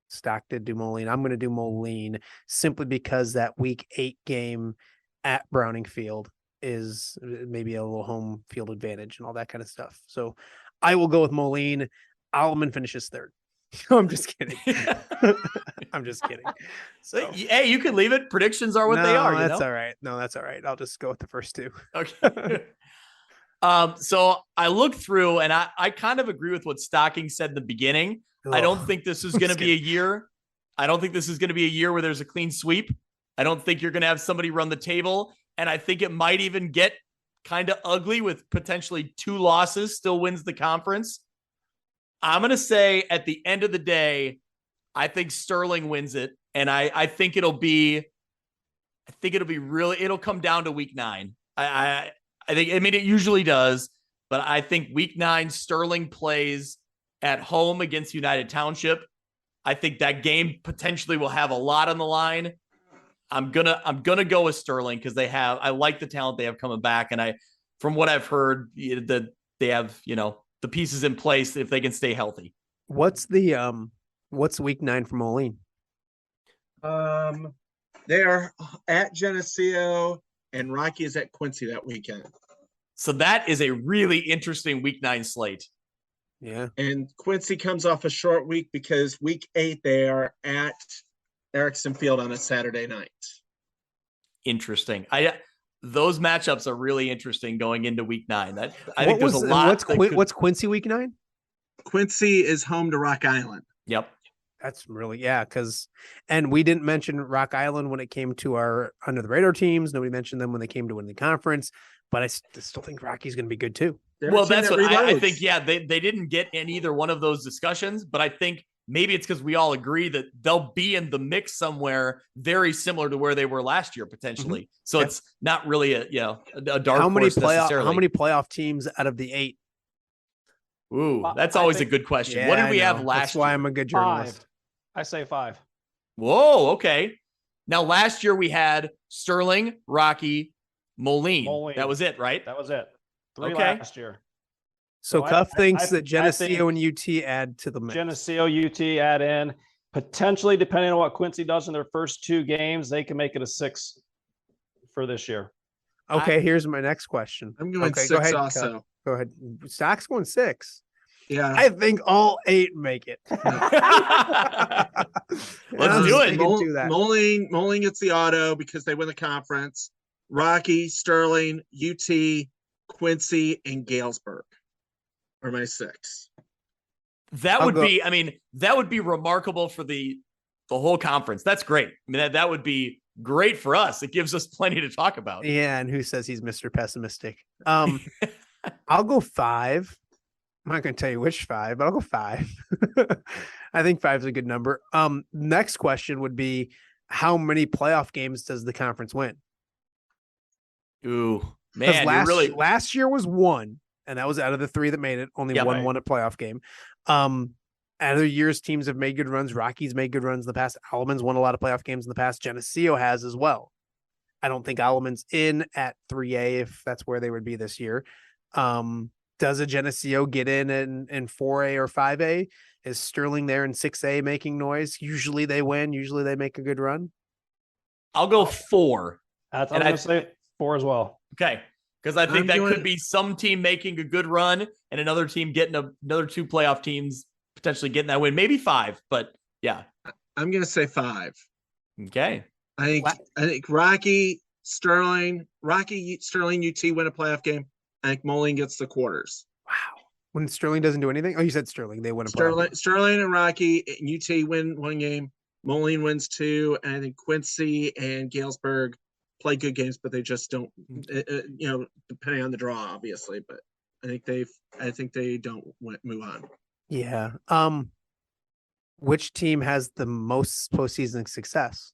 Stock did do Moline, I'm going to do Moline simply because that week 8 game at Browning Field. is maybe a little home field advantage and all that kind of stuff. So I will go with Moline. Alleman finishes third. I'm just kidding. I'm just kidding. So Hey, you can leave it. Predictions are what they are. That's all right. No, that's all right. I'll just go with the first two. Okay. So I looked through and I kind of agree with what Stocking said in the beginning. I don't think this is going to be a year. I don't think this is going to be a year where there's a clean sweep. I don't think you're going to have somebody run the table. And I think it might even get kind of ugly with potentially 2 losses, still wins the conference. I'm going to say at the end of the day, I think Sterling wins it. And I think it'll be really, it'll come down to week 9. I think, I mean, it usually does, but I think week 9, Sterling plays at home against United Township. I think that game potentially will have a lot on the line. I'm gonna go with Sterling because I like the talent they have coming back, and from what I've heard, that they have the pieces in place if they can stay healthy. What's week 9 for Moline? They are at Geneseo, and Rocky is at Quincy that weekend. So that is a really interesting week 9 slate. Yeah. And Quincy comes off a short week because week 8 they are at Erickson Field on a Saturday night. Interesting. Those matchups are really interesting going into week 9. I think there's a lot. What's Quincy week 9? Quincy is home to Rock Island. Yep. That's really, and we didn't mention Rock Island when it came to our under the radar teams. Nobody mentioned them when they came to win the conference, but I still think Rocky's going to be good too. Well, that's what I think. Yeah, they didn't get in either one of those discussions, but I think maybe it's because we all agree that they'll be in the mix somewhere very similar to where they were last year, potentially. Mm-hmm. So it's not really a dark horse necessarily. How many playoff teams out of the 8? Ooh, that's always a good question. Yeah, what did we have last year? That's why I'm a good journalist. 5. I say 5. Whoa, okay. Now, last year we had Sterling, Rocky, Moline. That was it, right? That was it. 3 last year. So Cuff thinks that Geneseo and UT add to the mix. Geneseo, UT add in. Potentially, depending on what Quincy does in their first 2 games, they can make it a 6 for this year. Okay, here's my next question. I'm going 6 go ahead, also. Cuff. Go ahead. Stock's going 6. Yeah. I think all 8 make it. Let's do it. Moline gets the auto because they win the conference. Rocky, Sterling, UT, Quincy, and Galesburg are my 6. That would be remarkable for the whole conference. That's great. I mean, that would be great for us. It gives us plenty to talk about. Yeah, and who says he's Mr. Pessimistic? I'll go 5. I'm not going to tell you which 5, but I'll go 5. I think 5 is a good number. Next question would be, how many playoff games does the conference win? Ooh, man, last year was 1, and that was out of the 3 that made it. Only one won a playoff game. Other years, teams have made good runs. Rockies made good runs in the past. Alleman's won a lot of playoff games in the past. Geneseo has as well. I don't think Alleman's in at 3A if that's where they would be this year. Does a Geneseo get in 4A or 5A? Is Sterling there in 6A making noise? Usually they win. Usually they make a good run. I'll go 4. I'm going to say 4 as well. Okay. Because I think could be some team making a good run and another team getting another 2 playoff teams potentially getting that win. Maybe 5, but yeah. I'm going to say 5. Okay. I think Rocky, Sterling, UT win a playoff game. I think Moline gets the quarters. Wow. When Sterling doesn't do anything? Oh, you said Sterling. They win a playoff game. Sterling and Rocky and UT win 1 game. Moline wins 2. And I think Quincy and Galesburg play good games, but they just don't, depending on the draw, obviously. But I think they don't move on. Yeah. Which team has the most postseason success?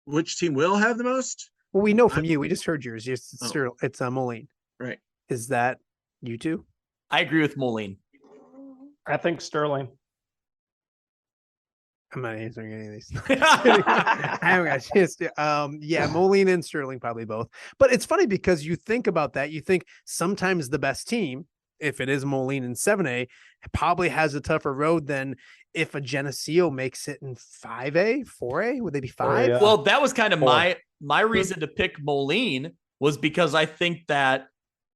Which team will have the most? Well, we know from you. We just heard yours. It's Moline. Right. Is that you two? I agree with Moline. I think Sterling. I'm not answering any of these. I haven't got a chance to. Moline and Sterling probably both. But it's funny because you think about that. You think sometimes the best team, if it is Moline in 7A, probably has a tougher road than if a Geneseo makes it in 5A, 4A. Would they be 5? Well, that was kind of my reason to pick Moline was because I think that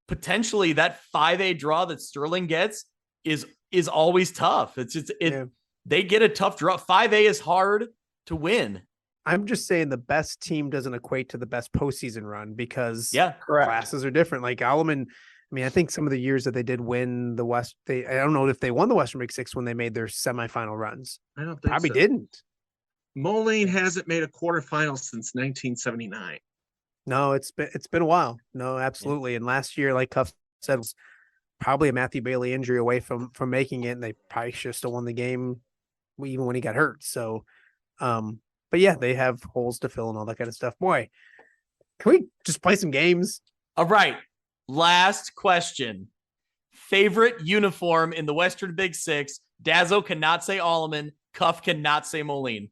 potentially that 5A draw that Sterling gets is always tough. They get a tough draw. 5A is hard to win. I'm just saying the best team doesn't equate to the best postseason run because correct. classes are different. Like Alleman, I mean, I think some of the years that they did win the West, I don't know if they won the Western Big Six when they made their semifinal runs. I don't think Probably so. didn't. Moline hasn't made a quarterfinal since 1979. No, it's been a while. No, absolutely. And last year, like Cuff said, was probably a Matthew Bailey injury away from making it, and they probably should have still won the game even when he got hurt. So, but yeah, they have holes to fill and all that kind of stuff. Boy, can we just play some games? All right. Last question. Favorite uniform in the Western Big Six? Dazzo cannot say Alleman. Cuff cannot say Moline.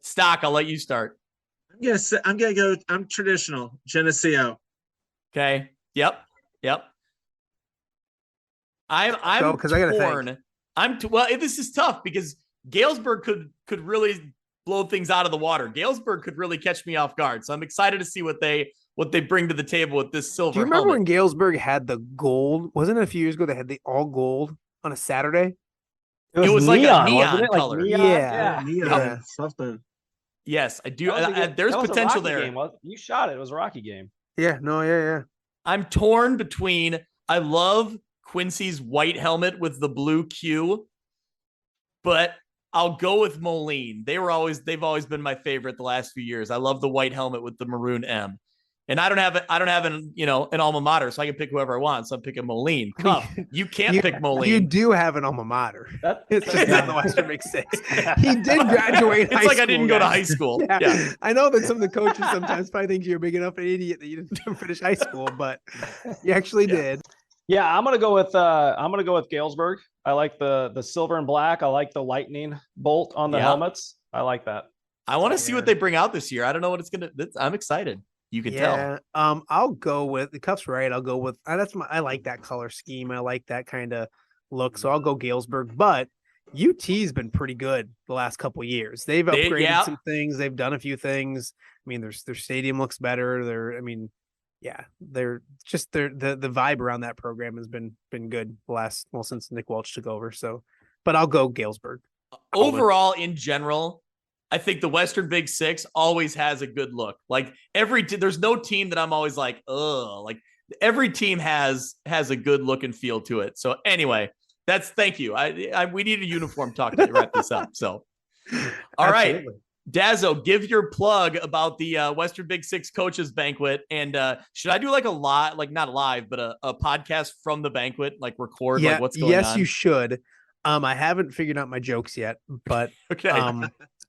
Stock, I'll let you start. I'm gonna go. I'm traditional Geneseo. Okay. Yep. I'm because I gotta torn. think. Well, this is tough because Galesburg could really blow things out of the water. Galesburg could really catch me off guard. So I'm excited to see what they bring to the table with this silver. Do you remember helmet. when Galesburg had the gold? Wasn't it a few years ago they had the all gold on a Saturday? It was neon, like a neon wasn't it? color. Like neon? Yeah. Neon, something. Yes, I do. That There's was a potential Rocky there. game. You shot it. It was a Rocky game. Yeah. I'm torn between. I love Quincy's white helmet with the blue Q, but I'll go with Moline. They've always been my favorite the last few years. I love the white helmet with the maroon M. And I don't have an alma mater, so I can pick whoever I want. So I'm picking Moline. Cuff, you can't pick Moline. You do have an alma mater. It's just not the Western Big Six. He did It's graduate high like school. I didn't go to high school. Yeah. I know that some of the coaches sometimes probably think you're a big enough idiot that you didn't finish high school, but you actually did. Yeah, I'm gonna go with Galesburg. I like the silver and black. I like the lightning bolt on the helmets. I like that. I want to see what they bring out this year. I don't know what it's gonna. I'm excited. You can tell. I'll go with the Cuff's right. I'll go with I like that color scheme. I like that kind of look. So I'll go Galesburg. But UT's been pretty good the last couple of years. They've upgraded some things. They've done a few things. I mean, their stadium looks better. The vibe around that program has been good since Nick Welch took over. So, but I'll go Galesburg. Overall, in general, I think the Western Big Six always has a good look. Like there's no team that I'm always like, ugh. Like every team has a good look and feel to it. So anyway, thank you. We need a uniform talk to wrap this up. So, all right, Dazzo, give your plug about the Western Big Six coaches banquet. And should I do like not live, but a podcast from the banquet, like record like what's going on? Yes, you should. I haven't figured out my jokes yet, but okay.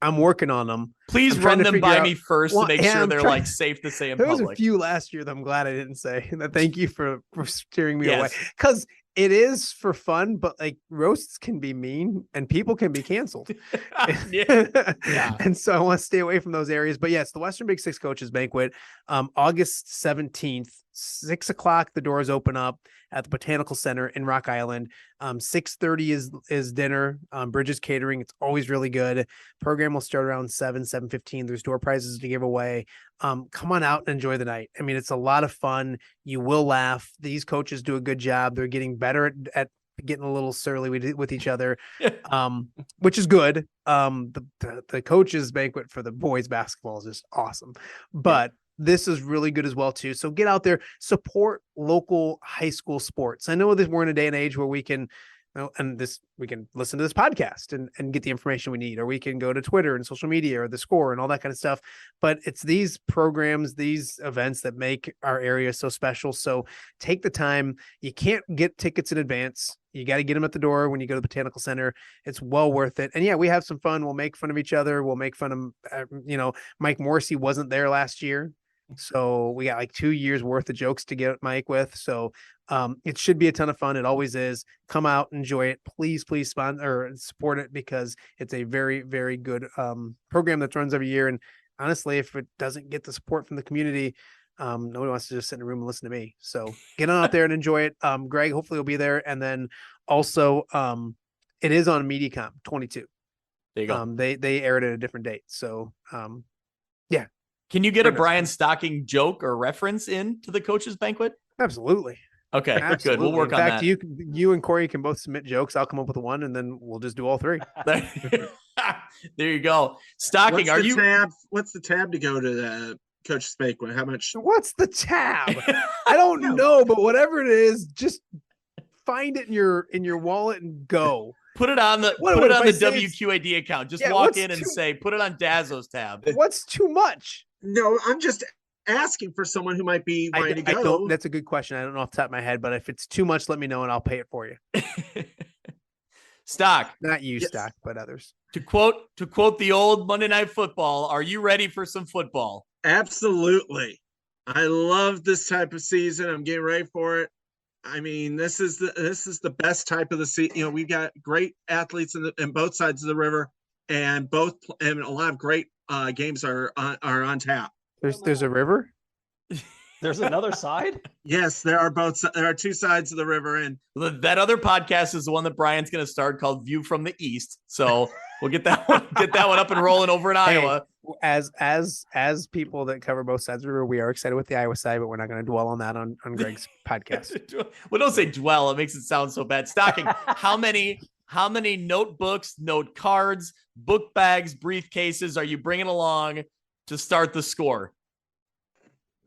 I'm working on them. Please run them by me first to make sure they're like safe to say in public. There was a few last year that I'm glad I didn't say. Thank you for steering me away. Because it is for fun, but like roasts can be mean and people can be canceled. And so I want to stay away from those areas. But yes, the Western Big Six Coaches Banquet, August 17th, 6:00. The doors open up at the Botanical Center in Rock Island. 6:30 is dinner. Bridges Catering. It's always really good. Program will start around 7:15. There's door prizes to give away. Come on out and enjoy the night. I mean, it's a lot of fun. You will laugh. These coaches do a good job. They're getting better at getting a little surly with each other, which is good. The coaches banquet for the boys basketball is just awesome, but this is really good as well too. So get out there, support local high school sports. I know that we're in a day and age where we can listen to this podcast and get the information we need, or we can go to Twitter and social media or the Score and all that kind of stuff. But it's these programs, these events that make our area so special. So take the time. You can't get tickets in advance. You got to get them at the door when you go to the Botanical Center. It's well worth it. And yeah, we have some fun. We'll make fun of each other. We'll make fun of, Mike Morrissey wasn't there last year. So we got like 2 years worth of jokes to get Mike with. So it should be a ton of fun. It always is. Come out, enjoy it. Please sponsor or support it, because it's a very, very good program that runs every year. And honestly, if it doesn't get the support from the community, nobody wants to just sit in a room and listen to me. So get on out there and enjoy it. Greg hopefully will be there. And then also it is on MediaCom 22. There you go. They aired at a different date. So yeah. Can you get a Bring us Brian one. Stocking joke or reference into the coaches banquet? Absolutely. Okay, Absolutely. good. We'll work In on fact, that. you and Corey can both submit jokes. I'll come up with one, and then we'll just do all three. There you go. Stocking, What's the tab to go to the coach's banquet? How much? What's the tab? I don't know, but whatever it is, just find it in your wallet and go. Put it on the WQAD account. Just walk in and say, put it on Dazo's tab. What's too much? No, I'm just asking for someone who might be wanting to go. That's a good question. I don't know off the top of my head, but if it's too much, let me know and I'll pay it for you. Stock. Not you, Yes. Stock, but others. To quote the old Monday Night Football, are you ready for some football? Absolutely. I love this type of season. I'm getting ready for it. I mean, this is the best type of the season. You know, we've got great athletes in both sides of the river, and a lot of great games are on tap. There's a river. There's another side. Yes, there are two sides of the river, and That other podcast is the one that Brian's going to start called View from the East. So we'll get that one up and rolling over in Iowa. As people that cover both sides of the river, we are excited with the Iowa side, but we're not going to dwell on that on Greg's podcast. Well, don't say dwell. It makes it sound so bad. Stocking, how many notebooks, note cards, book bags, briefcases are you bringing along to start the score?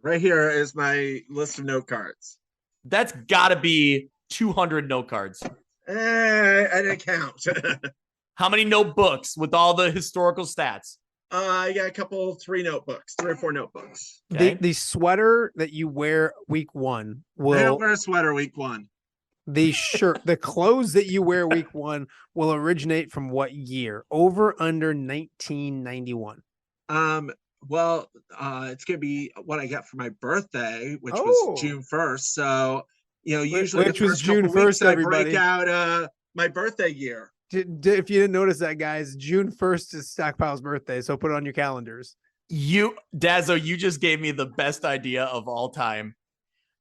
right here is my list of note cards. That's got to be 200 note cards. I didn't count. How many notebooks with all the historical stats? I got three or four notebooks. Okay. The sweater that you wear week one I don't will wear a sweater week one. the clothes that you wear week one will originate from what year? Over under 1991. Well, it's gonna be what I got for my birthday, which was June 1st. So, usually which the was first couple June weeks 1st, I everybody. break out my birthday year. If you didn't notice that, guys, June 1st is Stockpile's birthday, so put it on your calendars. Dazzo, you just gave me the best idea of all time.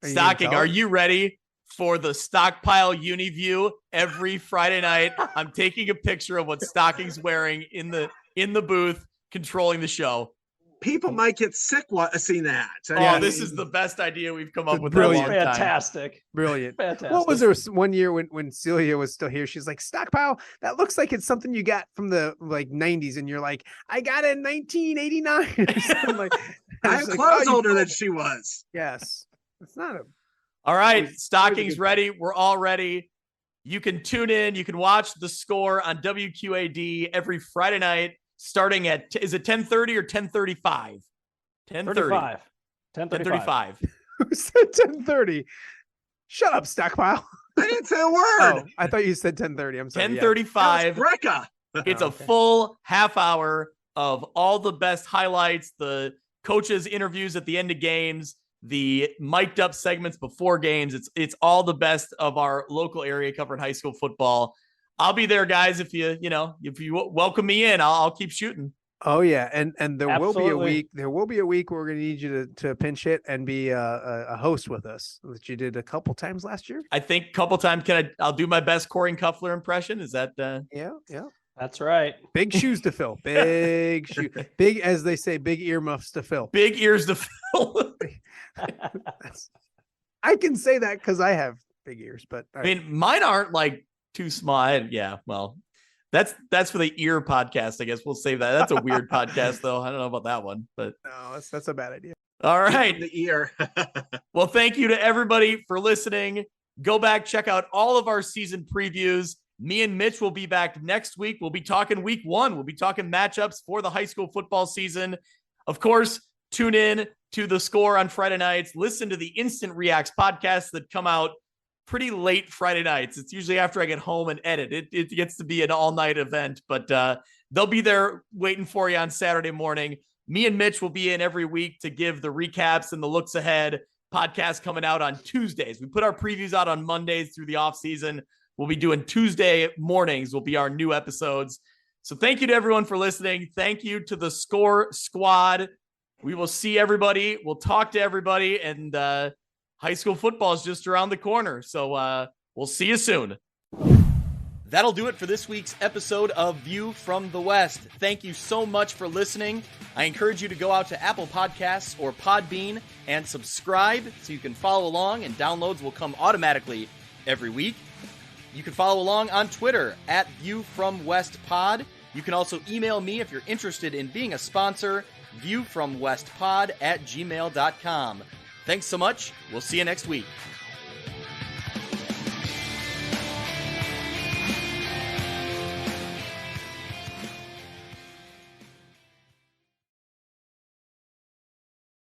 Are you gonna Stocking, tell are him? you ready for the Stockpile Uniview every Friday night? I'm taking a picture of what Stocking's wearing in the booth, controlling the show. People might get sick seeing that. This is the best idea we've come up with Brilliant. in a long time. Fantastic. Brilliant. Fantastic. What was there one year when Celia was still here? She's like, Stockpile, that looks like it's something you got from the 90s. And you're like, I got it in 1989. Or something like, I'm close older than she was. Yes. It's not a. All right, Always Stocking's good ready. We're all ready. You can tune in. You can watch The Score on WQAD every Friday night, starting at, is it 10:30 or 10:35? 10:30. 10:35. Who said 10:30? Shut up, Stockpile. I didn't say a word. Oh, I thought you said 10:30. I'm sorry. 10:35. Brecca. It's a Okay. full half hour of all the best highlights, the coaches' interviews at the end of games, the mic'd up segments before games. It's all the best of our local area covering high school football. I'll be there, guys. If you welcome me in, I'll keep shooting. Oh yeah, and there will be a Absolutely. week. There will be a week where we're going to need you to pinch hit and be a host with us, that you did a couple times last year. I think a couple times. I'll do my best Corey Cuffler impression. Is that Yeah. That's right. Big shoes to fill. Big shoe. Big, as they say, big earmuffs to fill. big ears to fill? I can say that because I have big ears, but I mean, mine aren't like too small. Well, that's for the ear podcast. I guess we'll save that. That's a weird podcast, though. I don't know about that one, but no, that's a bad idea. all right. The ear. Well, thank you to everybody for listening. Go back, check out all of our season previews. Me and Mitch will be back next week. We'll be talking week one. We'll be talking matchups for the high school football season. Of course, tune in to The Score on Friday nights. Listen to the Instant Reacts podcasts that come out pretty late Friday nights. It's usually after I get home and edit. It gets to be an all-night event, but they'll be there waiting for you on Saturday morning. Me and Mitch will be in every week to give the recaps and the looks ahead. Podcast coming out on Tuesdays. We put our previews out on Mondays through the off season. We'll be doing Tuesday mornings will be our new episodes. So thank you to everyone for listening. Thank you to the Score Squad. We will see everybody. We'll talk to everybody, and high school football is just around the corner. So we'll see you soon. That'll do it for this week's episode of View from the West. Thank you so much for listening. I encourage you to go out to Apple Podcasts or Podbean and subscribe so you can follow along, and downloads will come automatically every week. You can follow along on Twitter at ViewFromWestPod. You can also email me if you're interested in being a sponsor, viewfromwestpod@gmail.com. Thanks so much. We'll see you next week.